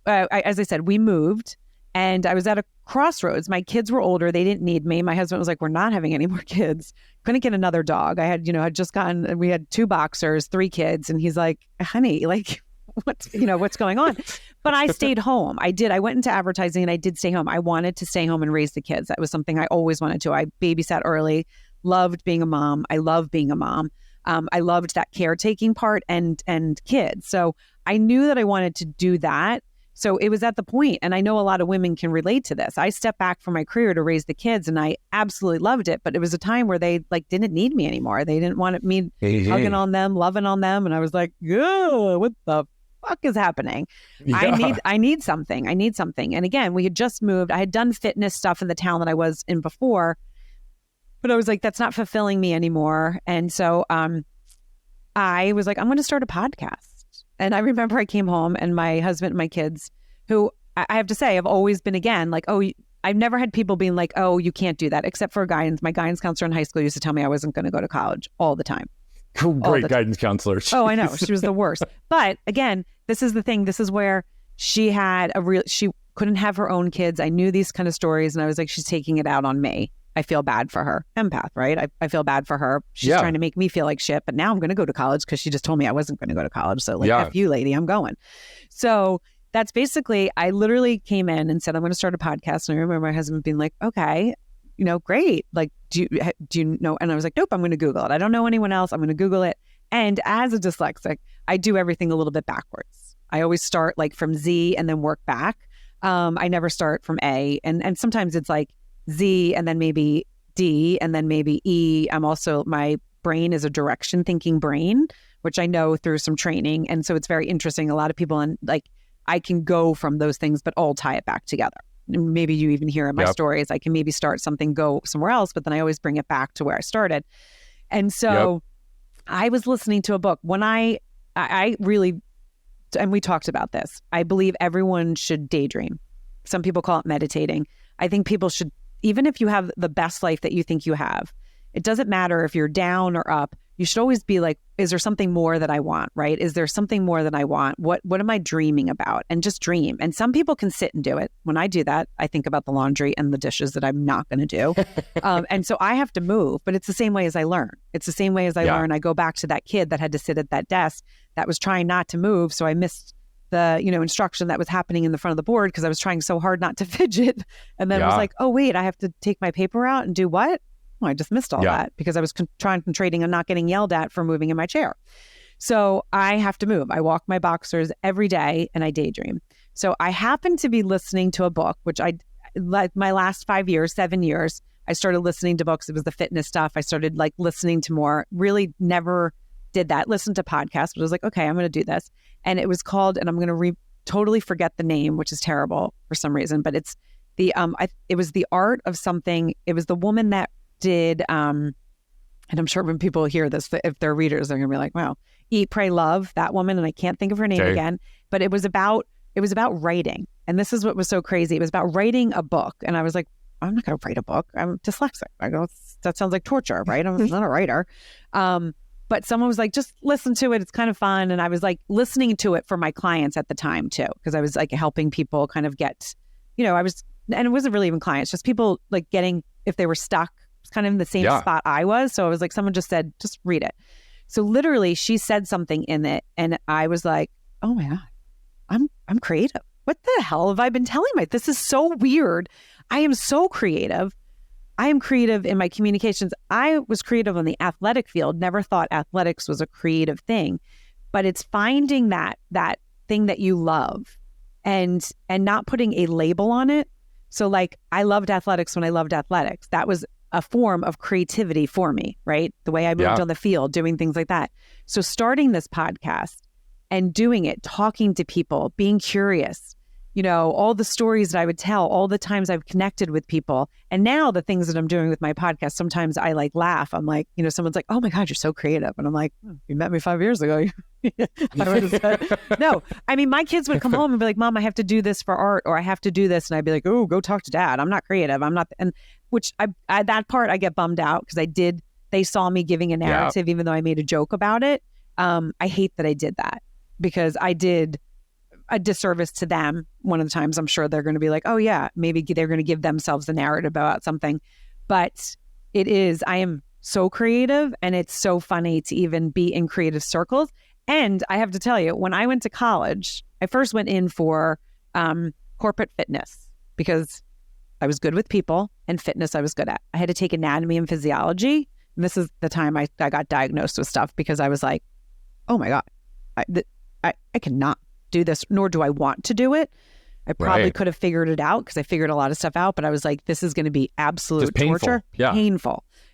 as I said, we moved and I was at a crossroads. My kids were older. They didn't need me. My husband was like, we're not having any more kids. Couldn't get another dog. I had, we had 2 boxers, 3 kids. And he's like, honey, like, what's going on? But I stayed home. I went into advertising and I did stay home. I wanted to stay home and raise the kids. That was something I always wanted to. I babysat early, loved being a mom. I love being a mom. I loved that caretaking part and kids. So I knew that I wanted to do that. So it was at the point, and I know a lot of women can relate to this. I stepped back from my career to raise the kids and I absolutely loved it. But it was a time where they didn't need me anymore. They didn't want me hugging on them, loving on them. And I was like, oh, what the fuck is happening? Yeah. I need something. And again, we had just moved. I had done fitness stuff in the town that I was in before, but I was like, that's not fulfilling me anymore. And so I was like, I'm going to start a podcast. And I remember I came home and my husband and my kids, who I have to say have always been, again, like, oh, I've never had people being like, oh, you can't do that, except for my guidance counselor in high school used to tell me I wasn't going to go to college all the time. Great guidance counselor. Oh, I know. She was the worst. But again, this is the thing. This is where she couldn't have her own kids. I knew these kind of stories and I was like, she's taking it out on me. I feel bad for her. Empath, right? I feel bad for her. She's trying to make me feel like shit, but now I'm going to go to college because she just told me I wasn't going to go to college. So F you, lady, I'm going. So that's basically, I literally came in and said, I'm going to start a podcast. And I remember my husband being like, okay, great. Like, do you know? And I was like, nope, I'm going to Google it. I don't know anyone else. I'm going to Google it. And as a dyslexic, I do everything a little bit backwards. I always start like from Z and then work back. I never start from A. And sometimes it's like Z and then maybe D and then maybe E. My brain is a direction thinking brain, which I know through some training. And so it's very interesting. A lot of people, I can go from those things, but all tie it back together. Maybe you even hear in my stories, I can maybe start something, go somewhere else, but then I always bring it back to where I started. And so I was listening to a book when I really, and we talked about this, I believe everyone should daydream. Some people call it meditating. I think people should, even if you have the best life that you think you have, it doesn't matter if you're down or up, you should always be like, is there something more that I want, right? Is there something more that I want? What am I dreaming about? And just dream. And some people can sit and do it. When I do that, I think about the laundry and the dishes that I'm not going to do. And so I have to move, but it's the same way as I learn. It's the same way as I learn. I go back to that kid that had to sit at that desk that was trying not to move. So I missed the, instruction that was happening in the front of the board because I was trying so hard not to fidget. And then it was like, oh, wait, I have to take my paper out and do what? I just missed all that because I was concentrating on not getting yelled at for moving in my chair. So I have to move. I walk my boxers every day and I daydream. So I happen to be listening to a book, which like my last 7 years, I started listening to books. It was the fitness stuff. I started like listening to more, really never did that. Listened to podcasts, but I was like, okay, I'm going to do this. And it was called, and I'm going to totally forget the name, which is terrible for some reason, but it's it was The Art of Something. It was the woman that did, and I'm sure when people hear this, if they're readers, they're gonna be like, wow, Eat, Pray, Love, that woman. And I can't think of her name again, but it was about writing. And this is what was so crazy. It was about writing a book. And I was like, I'm not gonna write a book. I'm dyslexic. I go, that sounds like torture, right? I'm not a writer. But someone was like, just listen to it. It's kind of fun. And I was like listening to it for my clients at the time too, because I was like helping people kind of get, and it wasn't really even clients, just people like getting, if they were stuck, kind of in the same spot I was. So I was like, someone just said, just read it. So literally she said something in it and I was like, oh my God, I'm creative. What the hell have I been telling this is so weird. I am so creative. I am creative in my communications. I was creative on the athletic field, never thought athletics was a creative thing, but it's finding that thing that you love and not putting a label on it. So like I loved athletics when I loved athletics. That was a form of creativity for me, right? The way I moved on the field, doing things like that. So starting this podcast and doing it, talking to people, being curious, all the stories that I would tell, all the times I've connected with people. And now the things that I'm doing with my podcast, sometimes I like laugh. I'm like, someone's like, oh my God, you're so creative. And I'm like, you met me 5 years ago. I would have said, no, I mean, my kids would come home and be like, Mom, I have to do this for art, or I have to do this. And I'd be like, oh, go talk to Dad. I'm not creative. I'm not. And which that part I get bummed out because they saw me giving a narrative, even though I made a joke about it. I hate that I did that because I did a disservice to them. One of the times I'm sure they're going to be like, oh yeah, maybe they're going to give themselves a narrative about something. But I am so creative and it's so funny to even be in creative circles. And I have to tell you, when I went to college, I first went in for corporate fitness because I was good with people and fitness I was good at. I had to take anatomy and physiology. And this is the time I got diagnosed with stuff because I was like, oh my God, I cannot do this, nor do I want to do it. I probably could have figured it out because I figured a lot of stuff out, but I was like, this is going to be absolute torture.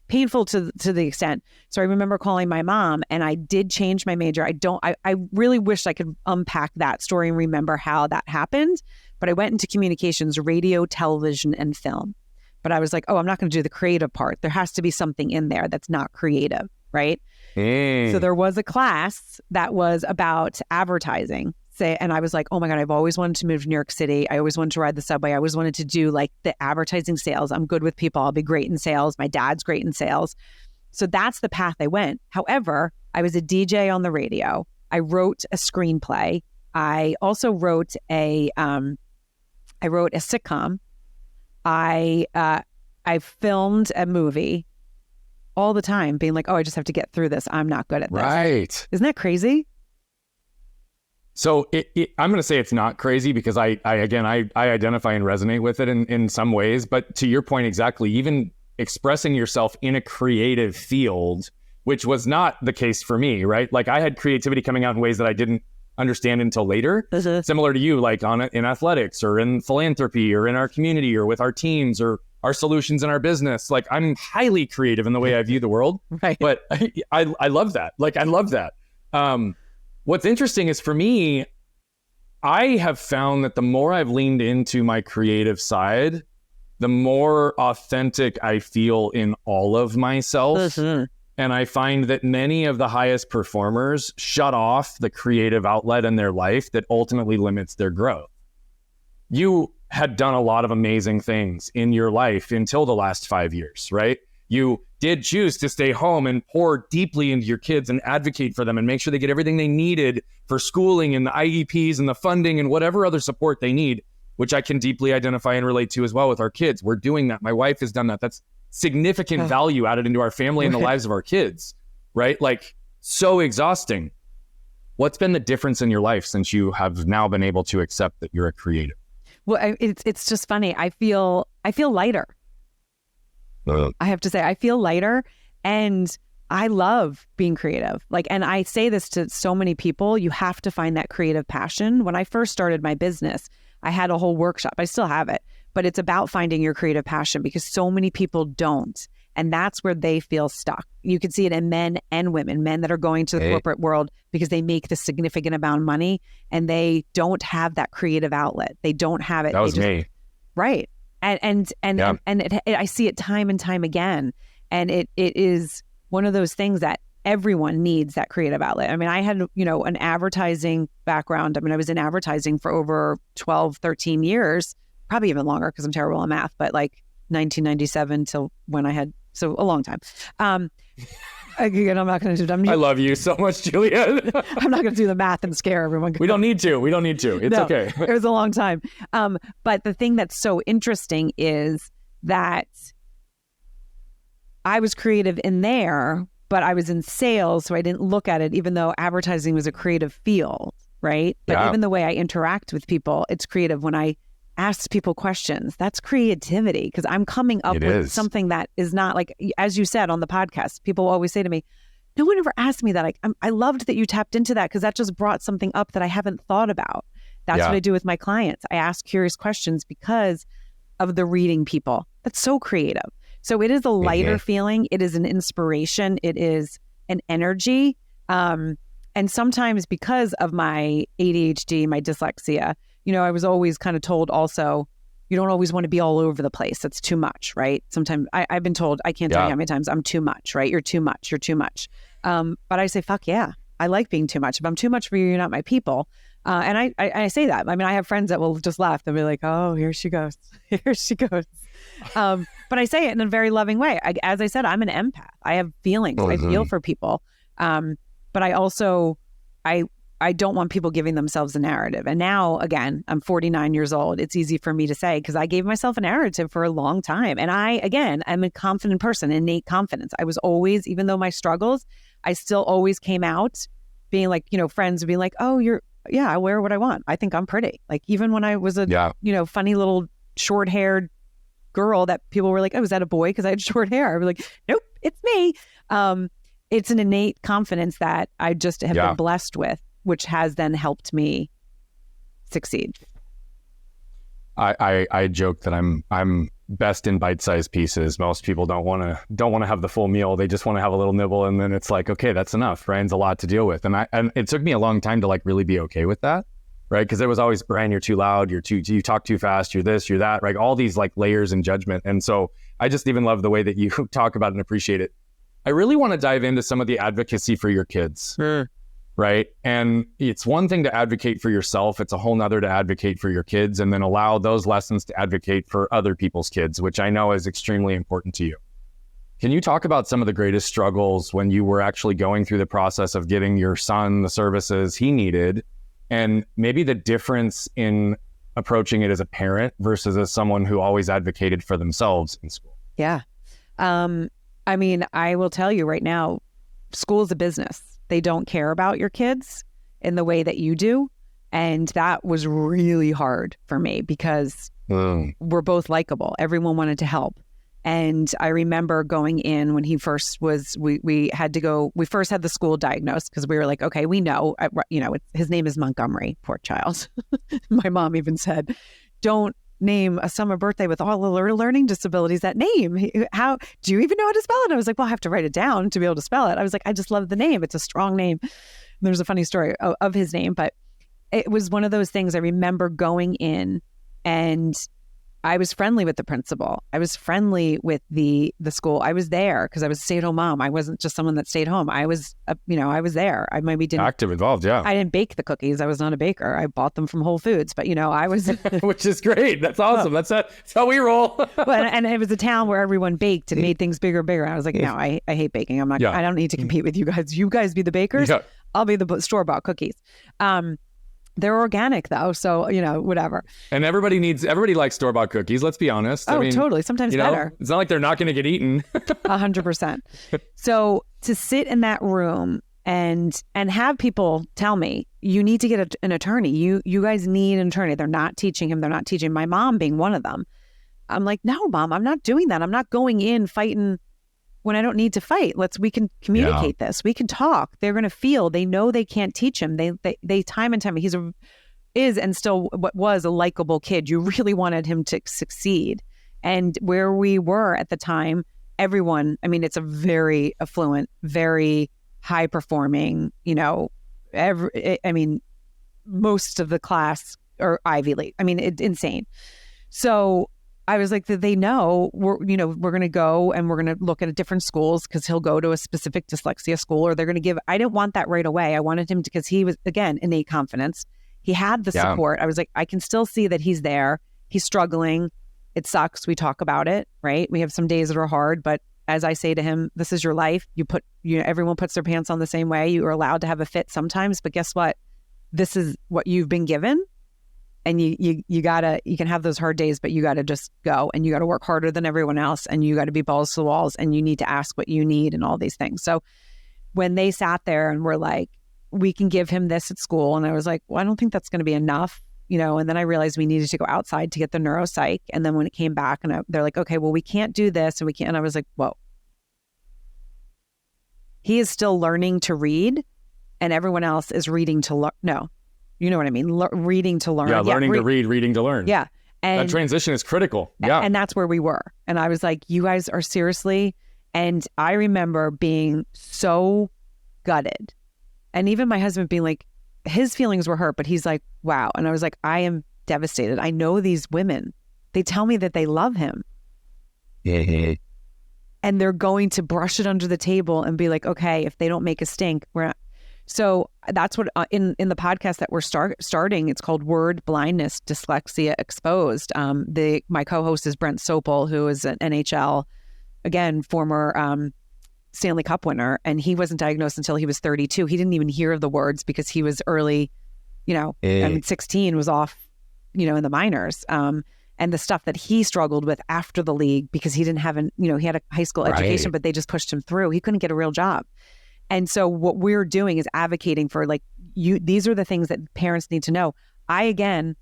Painful to the extent. So I remember calling my mom and I did change my major. I really wish I could unpack that story and remember how that happened, but I went into communications, radio, television, and film. But I was like, oh, I'm not going to do the creative part. There has to be something in there that's not creative, right? So there was a class that was about advertising. And I was like, oh my God, I've always wanted to move to New York City. I always wanted to ride the subway. I always wanted to do like the advertising sales. I'm good with people. I'll be great in sales. My dad's great in sales. So that's the path I went. However, I was a DJ on the radio. I wrote a screenplay. I also wrote a sitcom. I filmed a movie all the time, being like, oh, I just have to get through this. I'm not good at this. Right. Isn't that crazy? So I'm going to say it's not crazy because I identify and resonate with it in some ways. But to your point exactly, even expressing yourself in a creative field, which was not the case for me, right? Like I had creativity coming out in ways that I didn't understand until later. Similar to you, like in athletics or in philanthropy or in our community or with our teams or our solutions in our business. Like I'm highly creative in the way I view the world. Right. But I love that. Like I love that. What's interesting is for me, I have found that the more I've leaned into my creative side, the more authentic I feel in all of myself. And I find that many of the highest performers shut off the creative outlet in their life that ultimately limits their growth. You had done a lot of amazing things in your life until the last 5 years, right? You did choose to stay home and pour deeply into your kids and advocate for them and make sure they get everything they needed for schooling and the IEPs and the funding and whatever other support they need, which I can deeply identify and relate to as well with our kids. We're doing that. My wife has done that. That's significant value added into our family and the lives of our kids, right? Like, so exhausting. What's been the difference in your life since you have now been able to accept that you're a creative? Well, it's just funny. I feel lighter. I have to say, I feel lighter, and I love being creative. Like, and I say this to so many people, you have to find that creative passion. When I first started my business, I had a whole workshop. I still have it, but it's about finding your creative passion because so many people don't. And that's where they feel stuck. You can see it in men and women, men that are going to the corporate world because they make the significant amount of money and they don't have that creative outlet. They don't have it. That was me. Right. And I see it time and time again. And it is one of those things that everyone needs, that creative outlet. I mean, I had, an advertising background. I mean, I was in advertising for over 12, 13 years, probably even longer because I'm terrible at math, but like 1997 till when I had, so a long time. Again, I'm not going to do. I love you so much, Juliet. I'm not going to do the math and scare everyone. We don't need to. It's okay. It was a long time. But the thing that's so interesting is that I was creative in there, but I was in sales, so I didn't look at it, even though advertising was a creative field, right? But even the way I interact with people, it's creative. When I ask people questions, that's creativity, because I'm coming up with something that is not like, as you said on the podcast, people always say to me, no one ever asked me that. I loved that you tapped into that because that just brought something up that I haven't thought about. That's what I do with my clients. I ask curious questions because of the reading people. That's so creative. So it is a lighter feeling. It is an inspiration. It is an energy. And sometimes because of my ADHD, my dyslexia, I was always kind of told also, you don't always want to be all over the place. That's too much, right? Sometimes I've been told, I can't tell you how many times, I'm too much, right? You're too much. You're too much. But I say, fuck yeah. I like being too much. If I'm too much for you, you're not my people. And I say that. I mean, I have friends that will just laugh. They'll be like, oh, here she goes. Here she goes. But I say it in a very loving way. As I said, I'm an empath. I have feelings. I feel for people. But I also, I don't want people giving themselves a narrative. And now, again, I'm 49 years old. It's easy for me to say because I gave myself a narrative for a long time. And I'm a confident person, innate confidence. I was always, even though my struggles, I still always came out being like, friends would be like, oh, I wear what I want. I think I'm pretty. Like even when I was a, funny little short-haired girl that people were like, oh, is that a boy? Because I had short hair. I was like, nope, it's me. It's an innate confidence that I just have been blessed with, which has then helped me succeed. I joke that I'm best in bite-sized pieces. Most people don't want to have the full meal. They just want to have a little nibble, and then it's like, okay, that's enough. Ryan's a lot to deal with, and it took me a long time to like really be okay with that, right? Because it was always, Brian, you're too loud, you talk too fast, you're this, you're that, right? All these like layers and judgment, and so I just even love the way that you talk about and appreciate it. I really want to dive into some of the advocacy for your kids. Right. And it's one thing to advocate for yourself. It's a whole nother to advocate for your kids and then allow those lessons to advocate for other people's kids, which I know is extremely important to you. Can you talk about some of the greatest struggles when you were actually going through the process of getting your son the services he needed, and maybe the difference in approaching it as a parent versus as someone who always advocated for themselves in school? Yeah. I mean, I will tell you right now, school is a business. They don't care about your kids in the way that you do. And that was really hard for me because we're both likable. Everyone wanted to help. And I remember going in when he first was, we first had the school diagnosed because we were like, okay, we know, his name is Montgomery, poor child. My mom even said, don't name a summer birthday with all the learning disabilities that name. How do you even know how to spell it? I was like, well, I have to write it down to be able to spell it. I was like, I just love the name. It's a strong name. And there's a funny story of his name, but it was one of those things I remember going in and I was friendly with the principal. I was friendly with the school. I was there because I was a stay-at-home mom. I wasn't just someone that stayed home. I was, I was there. I maybe didn't active, involved. Yeah, I didn't bake the cookies. I was not a baker. I bought them from Whole Foods, but I was, which is great. That's awesome. That's how we roll. and it was a town where everyone baked and made things bigger and bigger. I was like, no, I hate baking. I'm not. I don't need to compete with you guys. You guys be the bakers. Yeah. I'll be the store-bought cookies. They're organic though, so whatever. And everybody likes store-bought cookies. Let's be honest. Oh, totally. Sometimes better. It's not like they're not going to get eaten. 100%. So to sit in that room and have people tell me, you need to get an attorney. You guys need an attorney. They're not teaching him. They're not teaching my mom being one of them. I'm like, no, Mom, I'm not doing that. I'm not going in fighting when I don't need to fight. We can communicate this. We can talk. They're going to feel. They know they can't teach him. They time and time. Is and still was a likable kid. You really wanted him to succeed. And where we were at the time, everyone. I mean, it's a very affluent, very high performing. Most of the class are Ivy League. I mean, it's insane. So I was like, they know we're going to go and we're going to look at different schools because he'll go to a specific dyslexia school or they're going to give. I didn't want that right away. I wanted him to, because he was, again, innate confidence. He had the support. I was like, I can still see that he's there. He's struggling. It sucks. We talk about it, right? We have some days that are hard, but as I say to him, this is your life. Everyone puts their pants on the same way. You are allowed to have a fit sometimes, but guess what? This is what you've been given. And you can have those hard days, but you gotta just go and you gotta work harder than everyone else and you gotta be balls to the walls and you need to ask what you need and all these things. So when they sat there and were like, we can give him this at school. And I was like, well, I don't think that's going to be enough, and then I realized we needed to go outside to get the neuropsych. And then when it came back and they're like, okay, well, we can't do this and we can't. And I was like, whoa, he is still learning to read and everyone else is reading to learn. No. You know what I mean? Reading to learn. Yeah, learning to read, reading to learn. Yeah. And that transition is critical. Yeah. And that's where we were. And I was like, you guys are seriously. And I remember being so gutted. And even my husband being like, his feelings were hurt, but he's like, wow. And I was like, I am devastated. I know these women. They tell me that they love him. Yeah. And they're going to brush it under the table and be like, okay, if they don't make a stink, we're not. So that's what in the podcast that we're starting, it's called Word Blindness, Dyslexia Exposed. My co-host is Brent Sopel, who is an NHL, again, former Stanley Cup winner. And he wasn't diagnosed until he was 32. He didn't even hear of the words because he was early, 16 was off, in the minors. And the stuff that he struggled with after the league because he didn't have he had a high school education, but they just pushed him through. He couldn't get a real job. And so what we're doing is advocating for these are the things that parents need to know. I, again,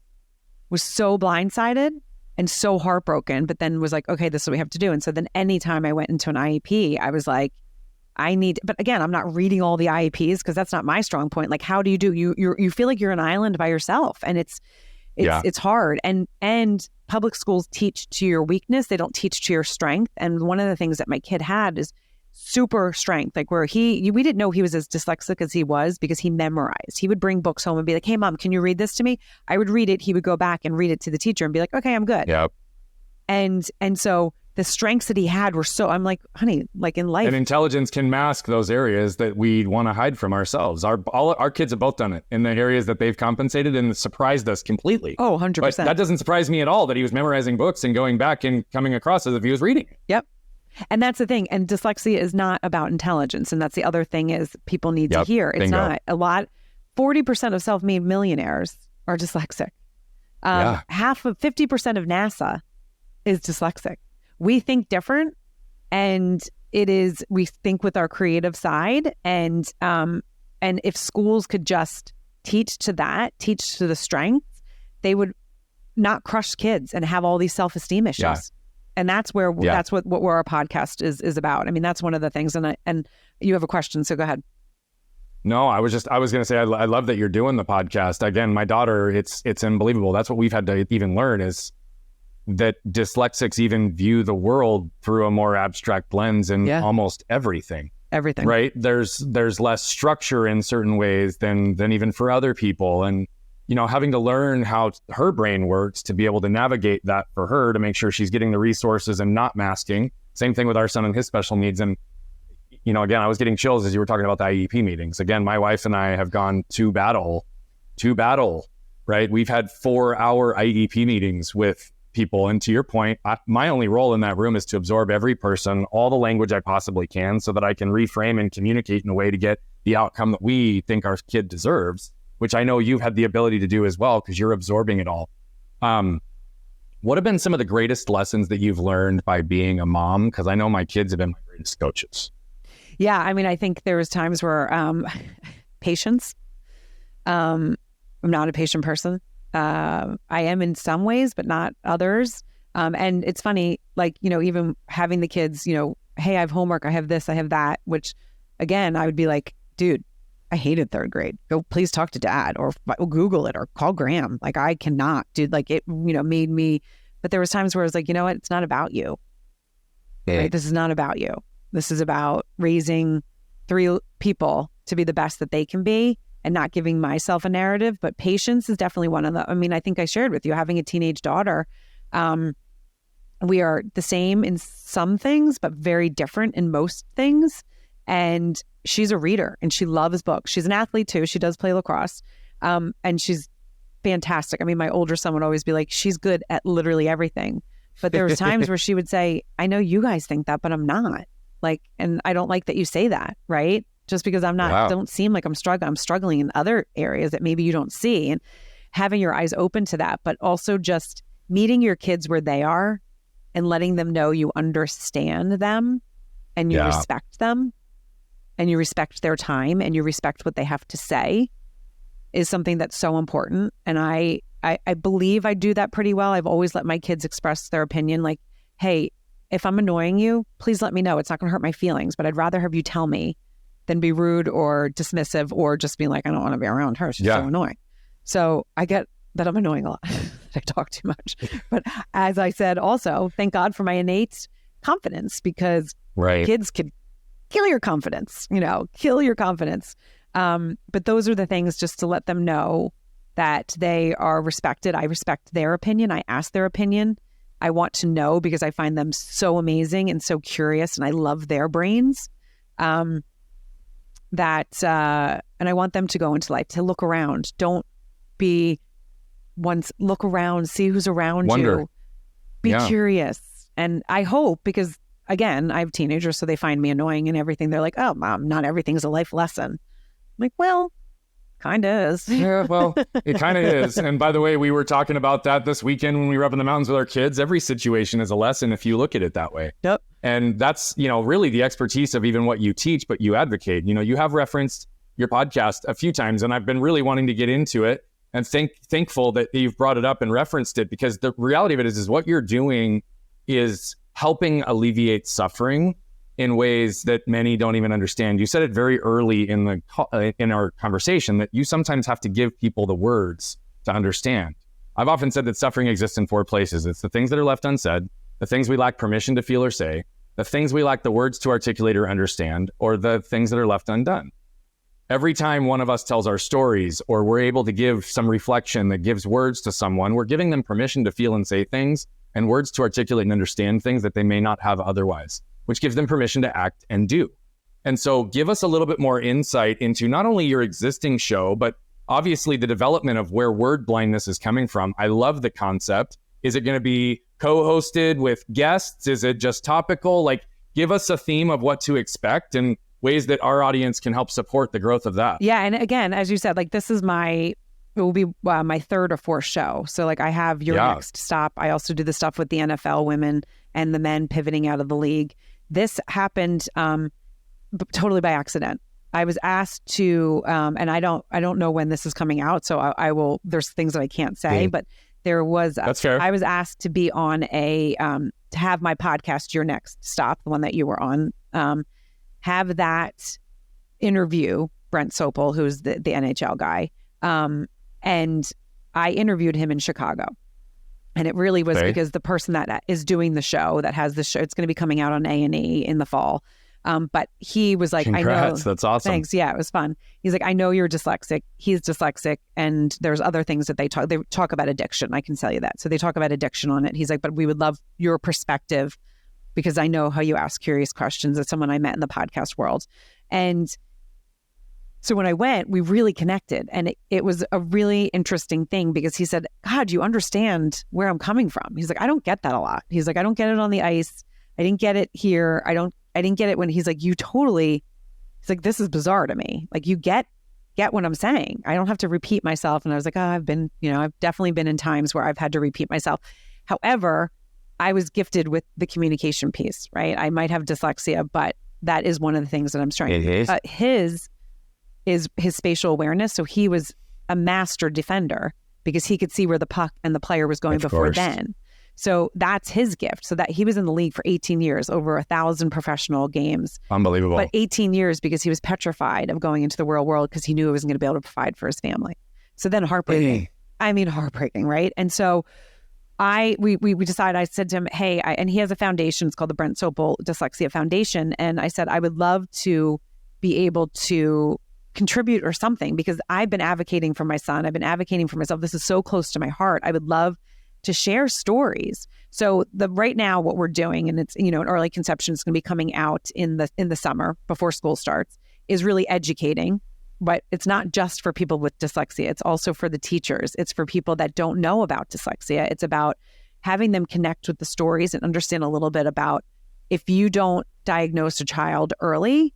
was so blindsided and so heartbroken, but then was like, okay, this is what we have to do. And so then anytime I went into an IEP, I was like, but again, I'm not reading all the IEPs because that's not my strong point. Like, how do you feel like you're an island by yourself and it's hard. And public schools teach to your weakness. They don't teach to your strength. And one of the things that my kid had is super strength, like where we didn't know he was as dyslexic as he was because he memorized. He would bring books home and be like, hey, Mom, can you read this to me? I would read it. He would go back and read it to the teacher and be like, okay, I'm good. Yep. And so the strengths that he had were I'm like, honey, like in life. And intelligence can mask those areas that we want to hide from ourselves. Our kids have both done it in the areas that they've compensated and surprised us completely. Oh, 100%. But that doesn't surprise me at all that he was memorizing books and going back and coming across as if he was reading it. Yep. And that's the thing. And dyslexia is not about intelligence. And that's the other thing is people need to hear. It's not. 40% of self-made millionaires are dyslexic. 50% of NASA is dyslexic. We think different, and we think with our creative side. And if schools could just teach to the strengths, they would not crush kids and have all these self-esteem issues. Yeah. And that's where that's what our podcast is about. I mean, that's one of the things. And you have a question, so go ahead. No, I was going to say, I love that you're doing the podcast. Again, my daughter, it's unbelievable. That's what we've had to even learn is that dyslexics even view the world through a more abstract lens in almost everything. Right? There's less structure in certain ways than even for other people. And having to learn how her brain works to be able to navigate that for her, to make sure she's getting the resources and not masking. Same thing with our son and his special needs. And, again, I was getting chills as you were talking about the IEP meetings. Again, my wife and I have gone to battle, right? We've had 4-hour IEP meetings with people. And to your point, my only role in that room is to absorb every person, all the language I possibly can, so that I can reframe and communicate in a way to get the outcome that we think our kid deserves, which I know you've had the ability to do as well, because you're absorbing it all. What have been some of the greatest lessons that you've learned by being a mom? Because I know my kids have been my greatest coaches. Yeah, I mean, I think there was times where patience. I'm not a patient person. I am in some ways, but not others. And it's funny, like, even having the kids, hey, I have homework, I have this, I have that, which again, I would be like, dude, I hated third grade. Go, please talk to dad or Google it or call Graham. Like, I cannot, dude, like it, made me, but there was times where I was like, you know what? It's not about you. Right? This is not about you. This is about raising 3 people to be the best that they can be, and not giving myself a narrative. But patience is definitely one of the, I think I shared with you, having a teenage daughter, we are the same in some things, but very different in most things. And she's a reader and she loves books. She's an athlete too. She does play lacrosse. And she's fantastic. My older son would always be like, she's good at literally everything. But there was times where she would say, I know you guys think that, but I'm not. Like, and I don't like that you say that, right? Just because I'm not, Don't seem like I'm struggling in other areas that maybe you don't see, and having your eyes open to that, but also just meeting your kids where they are and letting them know you understand them and you respect them and you respect their time and you respect what they have to say is something that's so important. And I believe I do that pretty well. I've always let my kids express their opinion. Like, hey, if I'm annoying you, please let me know. It's not going to hurt my feelings, but I'd rather have you tell me than be rude or dismissive or just be like, I don't want to be around her. She's so annoying. So I get that I'm annoying a lot. I talk too much. But as I said, also, thank God for my innate confidence, because kids could kill your confidence, kill your confidence. But those are the things, just to let them know that they are respected. I respect their opinion. I ask their opinion. I want to know because I find them so amazing and so curious, and I love their brains. And I want them to go into life, to look around. Don't be look around, see who's around you. Be curious. And I hope, because again, I have teenagers, so they find me annoying and everything. They're like, oh, Mom, not everything's a life lesson. I'm like, well, kind of is. Yeah, well, it kind of is. And by the way, we were talking about that this weekend when we were up in the mountains with our kids. Every situation is a lesson if you look at it that way. Yep. And that's, really the expertise of even what you teach, but you advocate. You have referenced your podcast a few times, and I've been really wanting to get into it, and thankful that you've brought it up and referenced it, because the reality of it is what you're doing is helping alleviate suffering in ways that many don't even understand. You said it very early in our conversation that you sometimes have to give people the words to understand. I've often said that suffering exists in 4 places. It's the things that are left unsaid, the things we lack permission to feel or say, the things we lack the words to articulate or understand, or the things that are left undone. Every time one of us tells our stories, or we're able to give some reflection that gives words to someone, we're giving them permission to feel and say things, and words to articulate and understand things that they may not have otherwise, which gives them permission to act and do. And so give us a little bit more insight into not only your existing show, but obviously the development of where word blindness is coming from. I love the concept. Is it going to be co-hosted with guests? Is it just topical? Like, give us a theme of what to expect and ways that our audience can help support the growth of that. Yeah. And again, as you said, like, this is it will be my 3rd or 4th show. So like, I have your next stop. I also do the stuff with the NFL women and the men pivoting out of the league. This happened totally by accident. I was asked to, and I don't know when this is coming out, so I will. There's things that I can't say, but there was. That's fair. I was asked to be on to have my podcast, Your Next Stop, the one that you were on, have that interview Brent Sopel, who's the NHL guy, and I interviewed him in Chicago. And it really was because the person that is doing the show, that has the show, it's going to be coming out on A&E in the fall. But he was like, Congrats, I know. that's awesome. Thanks. Yeah, it was fun. He's like, I know you're dyslexic. He's dyslexic. And there's other things that they talk about addiction. I can tell you that. So they talk about addiction on it. He's like, but we would love your perspective because I know how you ask curious questions. As someone I met in the podcast world. And so when I went, we really connected. And it was a really interesting thing because he said, God, you understand where I'm coming from. He's like, I don't get that a lot. He's like, I don't get it on the ice. I didn't get it here. I didn't get it when he's like, he's like, this is bizarre to me. Like you get what I'm saying. I don't have to repeat myself. And I was like, I've definitely been in times where I've had to repeat myself. However, I was gifted with the communication piece, right? I might have dyslexia, but that is one of the things that I'm struggling. His is his spatial awareness. So he was a master defender because he could see where the puck and the player was going before then. So that's his gift. So that he was in the league for 18 years, over 1,000 professional games. Unbelievable. But 18 years because he was petrified of going into the real world because he knew he wasn't going to be able to provide for his family. So then heartbreaking. Hey. I mean, heartbreaking, right? And so we decided, I said to him, hey, and he has a foundation, it's called the Brent Sopel Dyslexia Foundation. And I said, I would love to be able to contribute or something because I've been advocating for my son. I've been advocating for myself. This is so close to my heart. I would love to share stories. So right now what we're doing, and it's, an early conception is going to be coming out in the summer before school starts, is really educating. But it's not just for people with dyslexia. It's also for the teachers. It's for people that don't know about dyslexia. It's about having them connect with the stories and understand a little bit about if you don't diagnose a child early,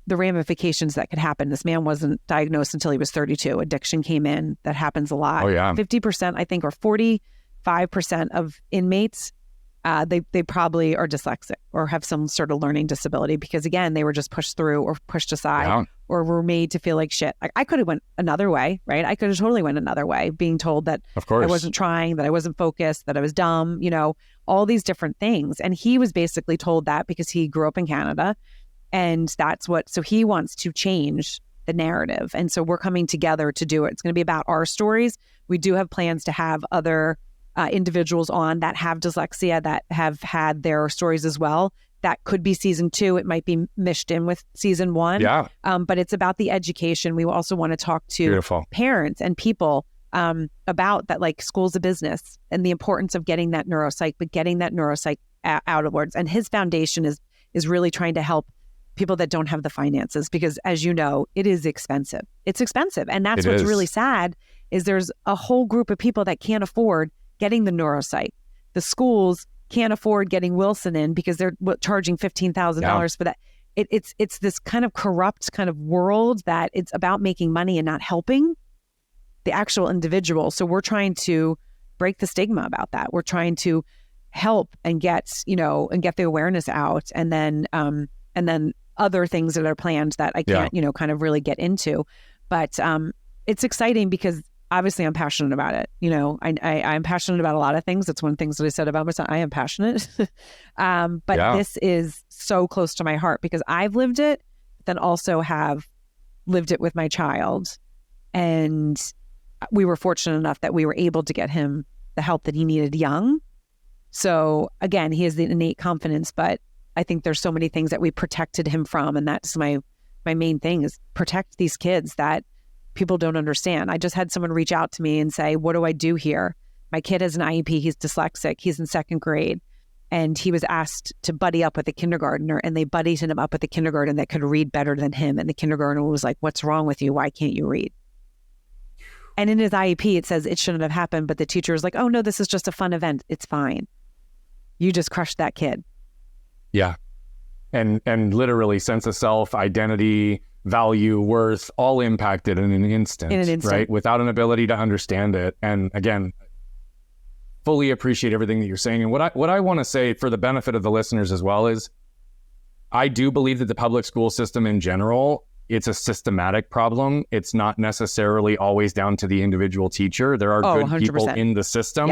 the ramifications that could happen. This man wasn't diagnosed until he was 32. Addiction came in. That happens a lot. Oh, yeah. 50%, I think, or 45% of inmates, they probably are dyslexic or have some sort of learning disability because, again, they were just pushed through or pushed aside or were made to feel like shit. Like I could have went another way, right? I could have totally went another way, being told that I wasn't trying, that I wasn't focused, that I was dumb, all these different things. And he was basically told that because he grew up in Canada. And so he wants to change the narrative. And so we're coming together to do it. It's going to be about our stories. We do have plans to have other individuals on that have dyslexia that have had their stories as well. That could be season 2. It might be meshed in with season 1. Yeah. But it's about the education. We also want to talk to parents and people about that, like school's a business and the importance of getting that neuropsych, but getting that neuropsych outwards. And his foundation is really trying to help people that don't have the finances, because as you know, it is expensive. It's expensive. And that's what's really sad is there's a whole group of people that can't afford getting the neuropsych. The schools can't afford getting Wilson in because they're charging $15,000 for that. It's this kind of corrupt kind of world that it's about making money and not helping the actual individual. So we're trying to break the stigma about that. We're trying to help and get the awareness out, and then other things that are planned that I can't, kind of really get into. But it's exciting because obviously I'm passionate about it. I'm passionate about a lot of things. That's one of the things that I said about myself. I am passionate. This is so close to my heart because I've lived it, then also have lived it with my child. And we were fortunate enough that we were able to get him the help that he needed young. So again, he has the innate confidence, but I think there's so many things that we protected him from. And that's my main thing is protect these kids that people don't understand. I just had someone reach out to me and say, what do I do here? My kid has an IEP. He's dyslexic. He's in 2nd grade. And he was asked to buddy up with a kindergartner, and they buddied him up with a kindergarten that could read better than him. And the kindergartner was like, what's wrong with you? Why can't you read? And in his IEP, it says it shouldn't have happened. But the teacher was like, oh no, this is just a fun event. It's fine. You just crushed that kid. Yeah. And literally sense of self, identity, value, worth, all impacted in an instant. Right? Without an ability to understand it. And again, fully appreciate everything that you're saying. And what I want to say for the benefit of the listeners as well is I do believe that the public school system in general, it's a systematic problem. It's not necessarily always down to the individual teacher. There are good 100%. People in the system,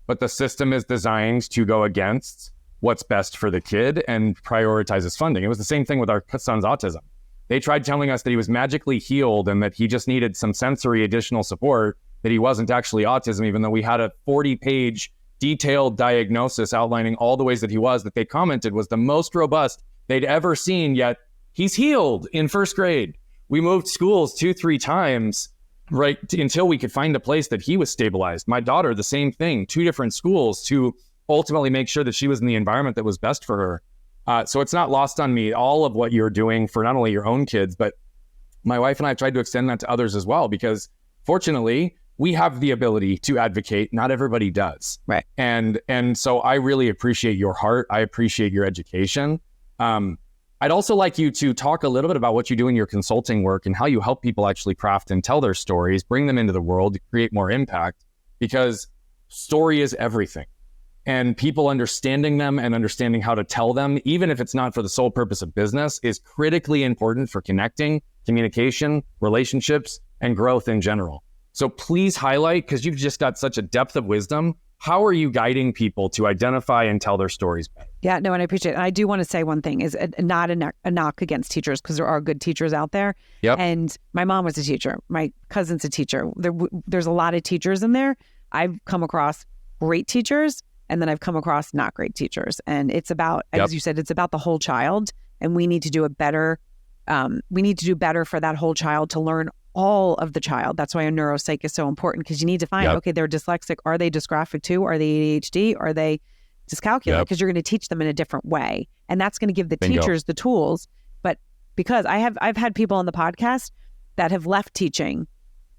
but the system is designed to go against what's best for the kid and prioritizes funding. It was the same thing with our son's autism. They tried telling us that he was magically healed and that he just needed some sensory additional support, that he wasn't actually autism, even though we had a 40-page detailed diagnosis outlining all the ways that he was, that they commented was the most robust they'd ever seen, yet he's healed in first grade. We moved schools 2-3 times, right, until we could find a place that he was stabilized. My daughter, the same thing, 2 different schools to ultimately make sure that she was in the environment that was best for her. So it's not lost on me, all of what you're doing for not only your own kids, but my wife and I have tried to extend that to others as well, because fortunately, we have the ability to advocate. Not everybody does. Right. And so I really appreciate your heart. I appreciate your education. I'd also like you to talk a little bit about what you do in your consulting work and how you help people actually craft and tell their stories, bring them into the world to create more impact, because story is everything. And people understanding them and understanding how to tell them, even if it's not for the sole purpose of business, is critically important for connecting, communication, relationships, and growth in general. So please highlight, because you've just got such a depth of wisdom, how are you guiding people to identify and tell their stories better? Yeah, no, and I appreciate it. And I do want to say one thing is not a knock against teachers, because there are good teachers out there. Yep. And my mom was a teacher. My cousin's a teacher. There's a lot of teachers in there. I've come across great teachers, and then I've come across not great teachers. And it's about, as you said, it's about the whole child. And we need to do a better, we need to do better for that whole child to learn all of the child. That's why a neuropsych is so important, because you need to find, okay, they're dyslexic. Are they dysgraphic too? Are they ADHD? Are they dyscalculic? Because you're going to teach them in a different way. And that's going to give the teachers the tools. But because I've had people on the podcast that have left teaching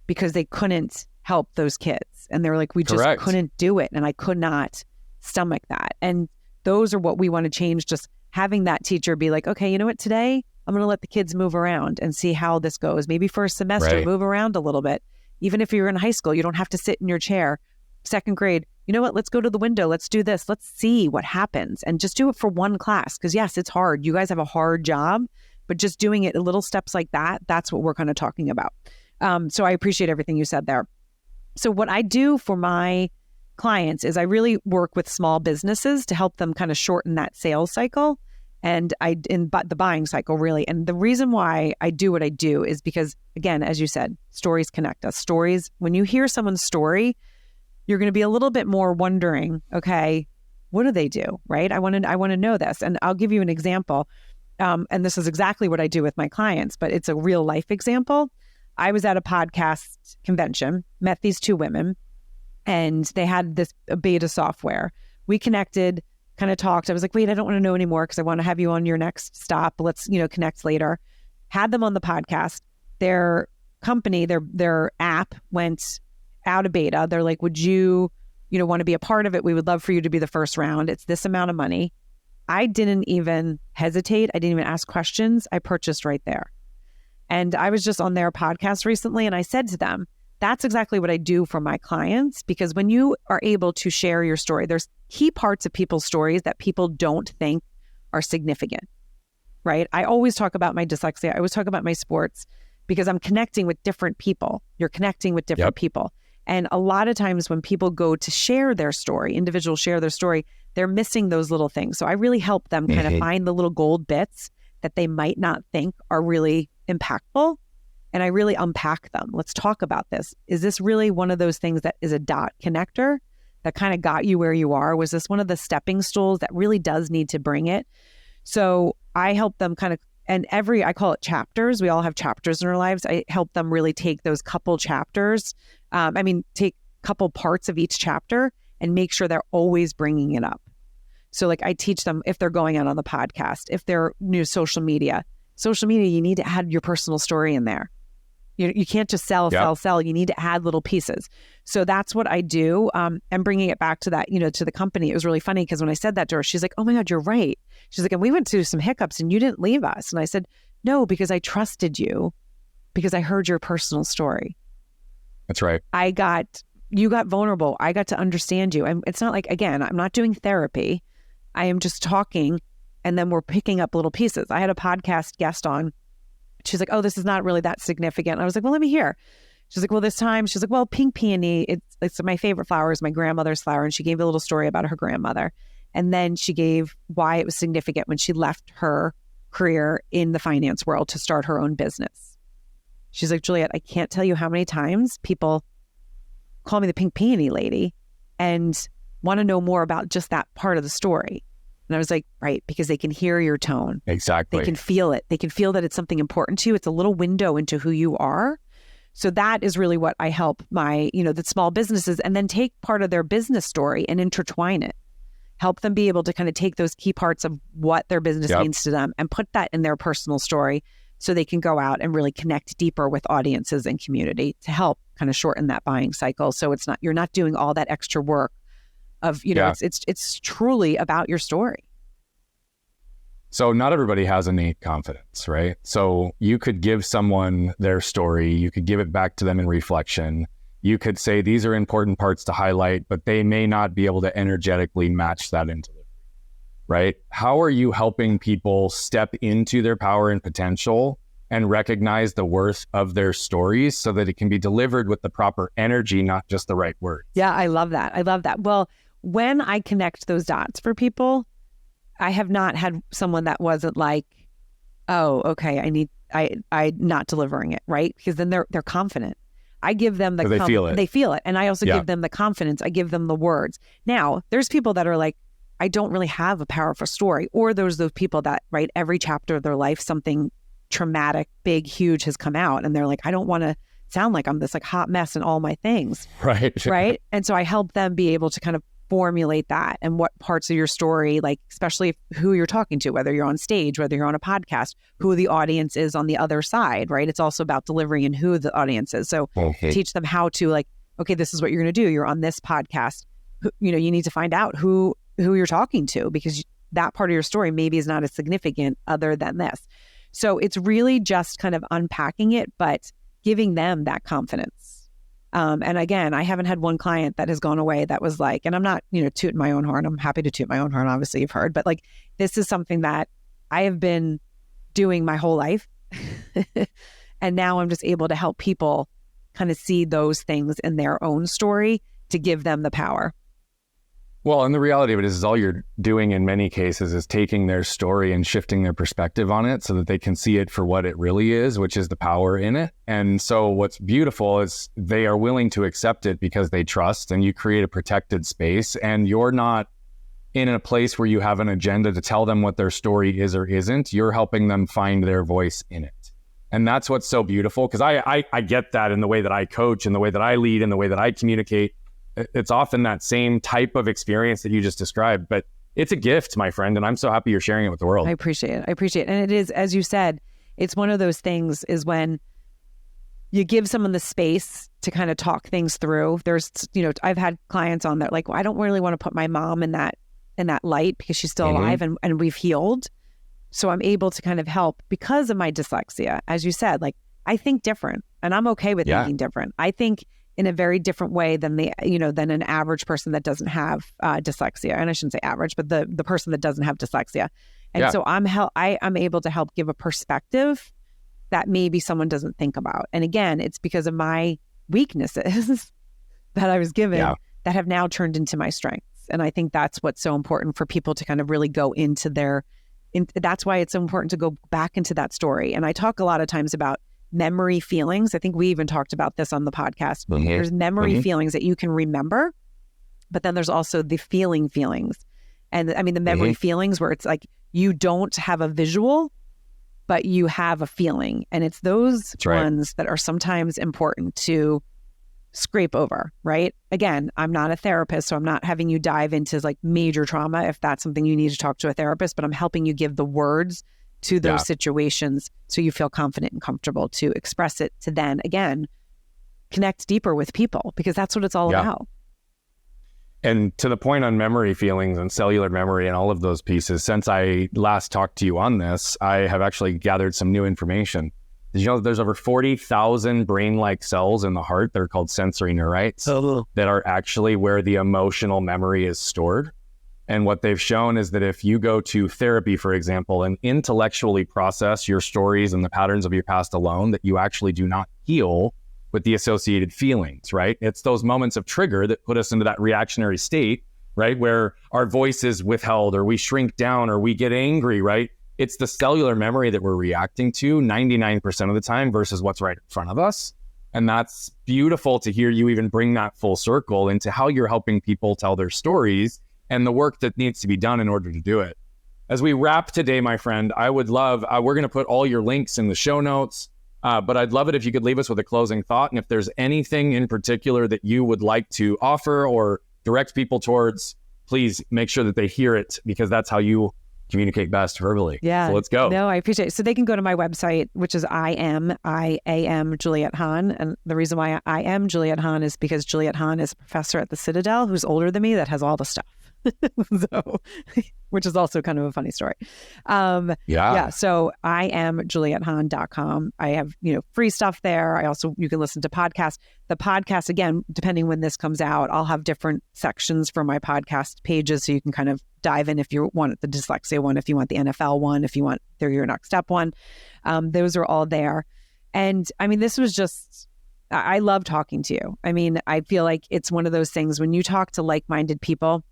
because they couldn't help those kids. And they were like, we just couldn't do it. And I could not stomach that. And those are what we want to change. Just having that teacher be like, okay, you know what, today I'm going to let the kids move around and see how this goes. Maybe for a semester, move around a little bit. Even if you're in high school, you don't have to sit in your chair. Second grade, you know what? Let's go to the window. Let's do this. Let's see what happens. And just do it for one class. Because yes, it's hard. You guys have a hard job, but just doing it in little steps like that, that's what we're kind of talking about. So I appreciate everything you said there. So what I do for my clients is I really work with small businesses to help them kind of shorten that sales cycle. And the buying cycle, really. And the reason why I do what I do is because, again, as you said, stories connect us. Stories, when you hear someone's story, you're going to be a little bit more wondering, okay, what do they do, right? I want to know this. And I'll give you an example. And this is exactly what I do with my clients, but it's a real life example. I was at a podcast convention, met these 2 women, and they had this beta software. We connected, kind of talked. I was like, wait, I don't want to know anymore because I want to have you on your next stop. Let's, connect later. Had them on the podcast. Their company, their app went out of beta. They're like, would you, want to be a part of it? We would love for you to be the first round. It's this amount of money. I didn't even hesitate. I didn't even ask questions. I purchased right there. And I was just on their podcast recently, and I said to them, that's exactly what I do for my clients, because when you are able to share your story, there's key parts of people's stories that people don't think are significant, right? I always talk about my dyslexia. I always talk about my sports, because I'm connecting with different people. You're connecting with different people. And a lot of times when people go to share their story, individuals share their story, they're missing those little things. So I really help them kind of find the little gold bits that they might not think are really impactful. And I really unpack them. Let's talk about this. Is this really one of those things that is a dot connector that kind of got you where you are? Was this one of the stepping stools that really does need to bring it? So I help them kind of, and I call it chapters. We all have chapters in our lives. I help them really take those couple chapters. Take a couple parts of each chapter and make sure they're always bringing it up. So like I teach them, if they're going out on the podcast, if they're new social media, you need to add your personal story in there. You can't just sell. You need to add little pieces. So that's what I do. And bringing it back to that, to the company, it was really funny because when I said that to her, she's like, oh my God, you're right. She's like, and we went through some hiccups and you didn't leave us. And I said, no, because I trusted you because I heard your personal story. That's right. You got vulnerable. I got to understand you. And it's not like, again, I'm not doing therapy. I am just talking and then we're picking up little pieces. I had a podcast guest on. She's like, oh, this is not really that significant. And I was like, well, let me hear. She's like, well, this time, she's like, well, pink peony, it's my favorite flower is my grandmother's flower. And she gave a little story about her grandmother. And then she gave why it was significant when she left her career in the finance world to start her own business. She's like, Juliet, I can't tell you how many times people call me the pink peony lady and want to know more about just that part of the story. And I was like, right, because they can hear your tone. Exactly. They can feel it. They can feel that it's something important to you. It's a little window into who you are. So that is really what I help my, the small businesses, and then take part of their business story and intertwine it. Help them be able to kind of take those key parts of what their business means to them and put that in their personal story so they can go out and really connect deeper with audiences and community to help kind of shorten that buying cycle. So you're not doing all that extra work of, it's truly about your story. So not everybody has innate confidence, right? So you could give someone their story, you could give it back to them in reflection. You could say, these are important parts to highlight, but they may not be able to energetically match that in delivery, right? How are you helping people step into their power and potential and recognize the worth of their stories so that it can be delivered with the proper energy, not just the right words? Yeah, I love that. I love that. Well, when I connect those dots for people, I have not had someone that wasn't like, oh, okay, I'm not delivering it, right? Because then they're confident. I give them the they feel it. They feel it. And I also give them the confidence. I give them the words. Now, there's people that are like, I don't really have a powerful story. Or there's those people that, right, every chapter of their life, something traumatic, big, huge has come out. And they're like, I don't want to sound like I'm this like hot mess in all my things. Right. Right. And so I help them be able to kind of formulate that and what parts of your story, like especially who you're talking to, whether you're on stage, whether you're on a podcast, who the audience is on the other side, right? It's also about delivery and who the audience is. So teach them how to like, okay, this is what you're going to do. You're on this podcast. You need to find out who you're talking to, because that part of your story maybe is not as significant other than this. So it's really just kind of unpacking it, but giving them that confidence. And again, I haven't had one client that has gone away that was like, and I'm not, tooting my own horn. I'm happy to toot my own horn. Obviously you've heard, but like, this is something that I have been doing my whole life. And now I'm just able to help people kind of see those things in their own story to give them the power. Well, and the reality of it is all you're doing in many cases is taking their story and shifting their perspective on it so that they can see it for what it really is, which is the power in it. And so what's beautiful is they are willing to accept it because they trust, and you create a protected space, and you're not in a place where you have an agenda to tell them what their story is or isn't. You're helping them find their voice in it. And that's what's so beautiful, because I get that in the way that I coach, in the way that I lead, in the way that I communicate. It's often that same type of experience that you just described, but it's a gift, my friend. And I'm so happy you're sharing it with the world. I appreciate it. And it is, as you said, it's one of those things is when you give someone the space to kind of talk things through. There's, I've had clients on that, like, well, I don't really want to put my mom in that light because she's still alive and we've healed. So I'm able to kind of help because of my dyslexia. As you said, like, I think different, and I'm okay with thinking different. I think in a very different way than than an average person that doesn't have dyslexia. And I shouldn't say average, but the person that doesn't have dyslexia. And so I'm able to help give a perspective that maybe someone doesn't think about. And again, it's because of my weaknesses that I was given that have now turned into my strengths. And I think that's what's so important for people to kind of really go into that's why it's so important to go back into that story. And I talk a lot of times about memory feelings. I think we even talked about this on the podcast. There's memory feelings that you can remember, but then there's also the feelings. And I mean, the memory feelings where it's like, you don't have a visual, but you have a feeling. And it's those ones that are sometimes important to scrape over, right? Again, I'm not a therapist, so I'm not having you dive into like major trauma if that's something you need to talk to a therapist, but I'm helping you give the words to those situations so you feel confident and comfortable to express it, to then, again, connect deeper with people, because that's what it's all about. And to the point on memory feelings and cellular memory and all of those pieces, since I last talked to you on this, I have actually gathered some new information. Did you know that there's over 40,000 brain-like cells in the heart that are called sensory neurites that are actually where the emotional memory is stored? And what they've shown is that if you go to therapy, for example, and intellectually process your stories and the patterns of your past alone, that you actually do not heal with the associated feelings, right? It's those moments of trigger that put us into that reactionary state, right? Where our voice is withheld, or we shrink down, or we get angry, right? It's the cellular memory that we're reacting to 99% of the time versus what's right in front of us. And that's beautiful to hear you even bring that full circle into how you're helping people tell their stories and the work that needs to be done in order to do it. As we wrap today, my friend, I would love, we're going to put all your links in the show notes, but I'd love it if you could leave us with a closing thought. And if there's anything in particular that you would like to offer or direct people towards, please make sure that they hear it, because that's how you communicate best verbally. Yeah. So let's go. No, I appreciate it. So they can go to my website, which is I am Juliet Hahn. And the reason why I am Juliet Hahn is because Juliet Hahn is a professor at the Citadel who's older than me that has all the stuff. So, which is also kind of a funny story. So I am juliethahn.com. I have, free stuff there. You can listen to podcasts. The podcast, again, depending when this comes out, I'll have different sections for my podcast pages. So you can kind of dive in if you want the dyslexia one, if you want the NFL one, if you want your next step one. Those are all there. And I mean, this was just, I love talking to you. I mean, I feel like it's one of those things when you talk to like-minded people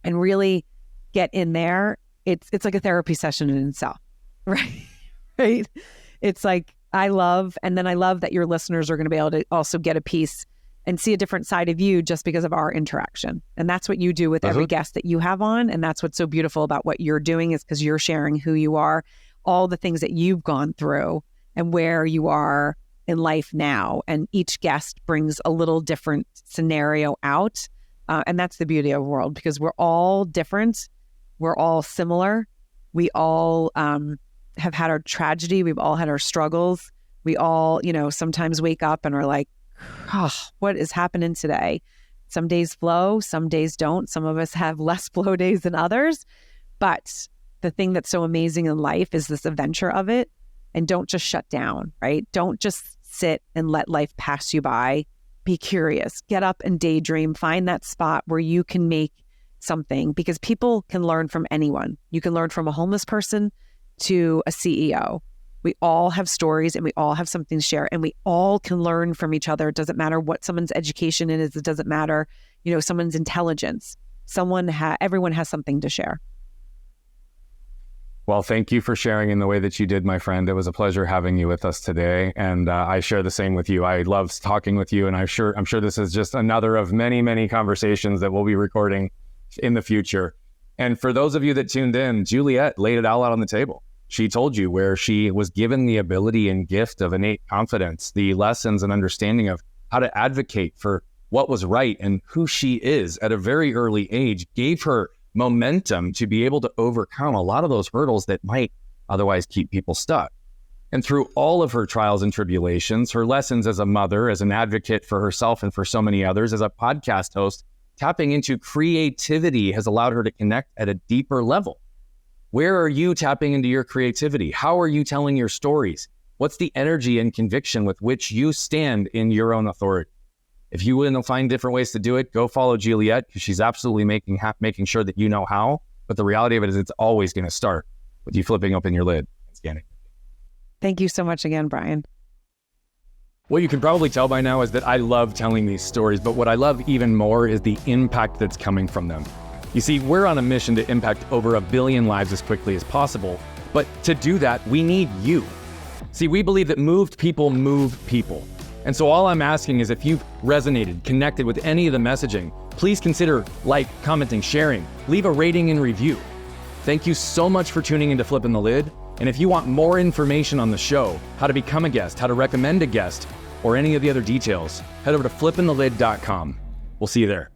and really get in there, it's like a therapy session in itself, right? Right? It's like, I love that your listeners are going to be able to also get a piece and see a different side of you just because of our interaction. And that's what you do with every guest that you have on. And that's what's so beautiful about what you're doing, is because you're sharing who you are, all the things that you've gone through and where you are in life now. And each guest brings a little different scenario out. And that's the beauty of the world, because we're all different. We're all similar. We all have had our tragedy. We've all had our struggles. We all, sometimes wake up and are like, what is happening today? Some days flow, some days don't. Some of us have less flow days than others. But the thing that's so amazing in life is this adventure of it. And don't just shut down, right? Don't just sit and let life pass you by. Be curious, get up and daydream, find that spot where you can make something, because people can learn from anyone. You can learn from a homeless person to a CEO. We all have stories and we all have something to share, and we all can learn from each other. It doesn't matter what someone's education is. It doesn't matter, someone's intelligence. Everyone has something to share. Well, thank you for sharing in the way that you did, my friend. It was a pleasure having you with us today. And I share the same with you. I love talking with you. And I'm sure this is just another of many, many conversations that we'll be recording in the future. And for those of you that tuned in, Juliet laid it all out on the table. She told you where she was given the ability and gift of innate confidence, the lessons and understanding of how to advocate for what was right, and who she is at a very early age gave her momentum to be able to overcome a lot of those hurdles that might otherwise keep people stuck. And through all of her trials and tribulations, her lessons as a mother, as an advocate for herself and for so many others, as a podcast host, tapping into creativity has allowed her to connect at a deeper level. Where are you tapping into your creativity? How are you telling your stories? What's the energy and conviction with which you stand in your own authority? If you want to find different ways to do it, go follow Juliet, because she's absolutely making sure that you know how. But the reality of it is, it's always going to start with you flipping open your lid and scanning. Thank you so much again, Brian. What you can probably tell by now is that I love telling these stories, but what I love even more is the impact that's coming from them. You see, we're on a mission to impact over 1 billion lives as quickly as possible. But to do that, we need you. See, we believe that moved people move people. And so all I'm asking is, if you've resonated, connected with any of the messaging, please consider commenting, sharing, leave a rating and review. Thank you so much for tuning into Flipping the Lid. And if you want more information on the show, how to become a guest, how to recommend a guest, or any of the other details, head over to flippingthelid.com. We'll see you there.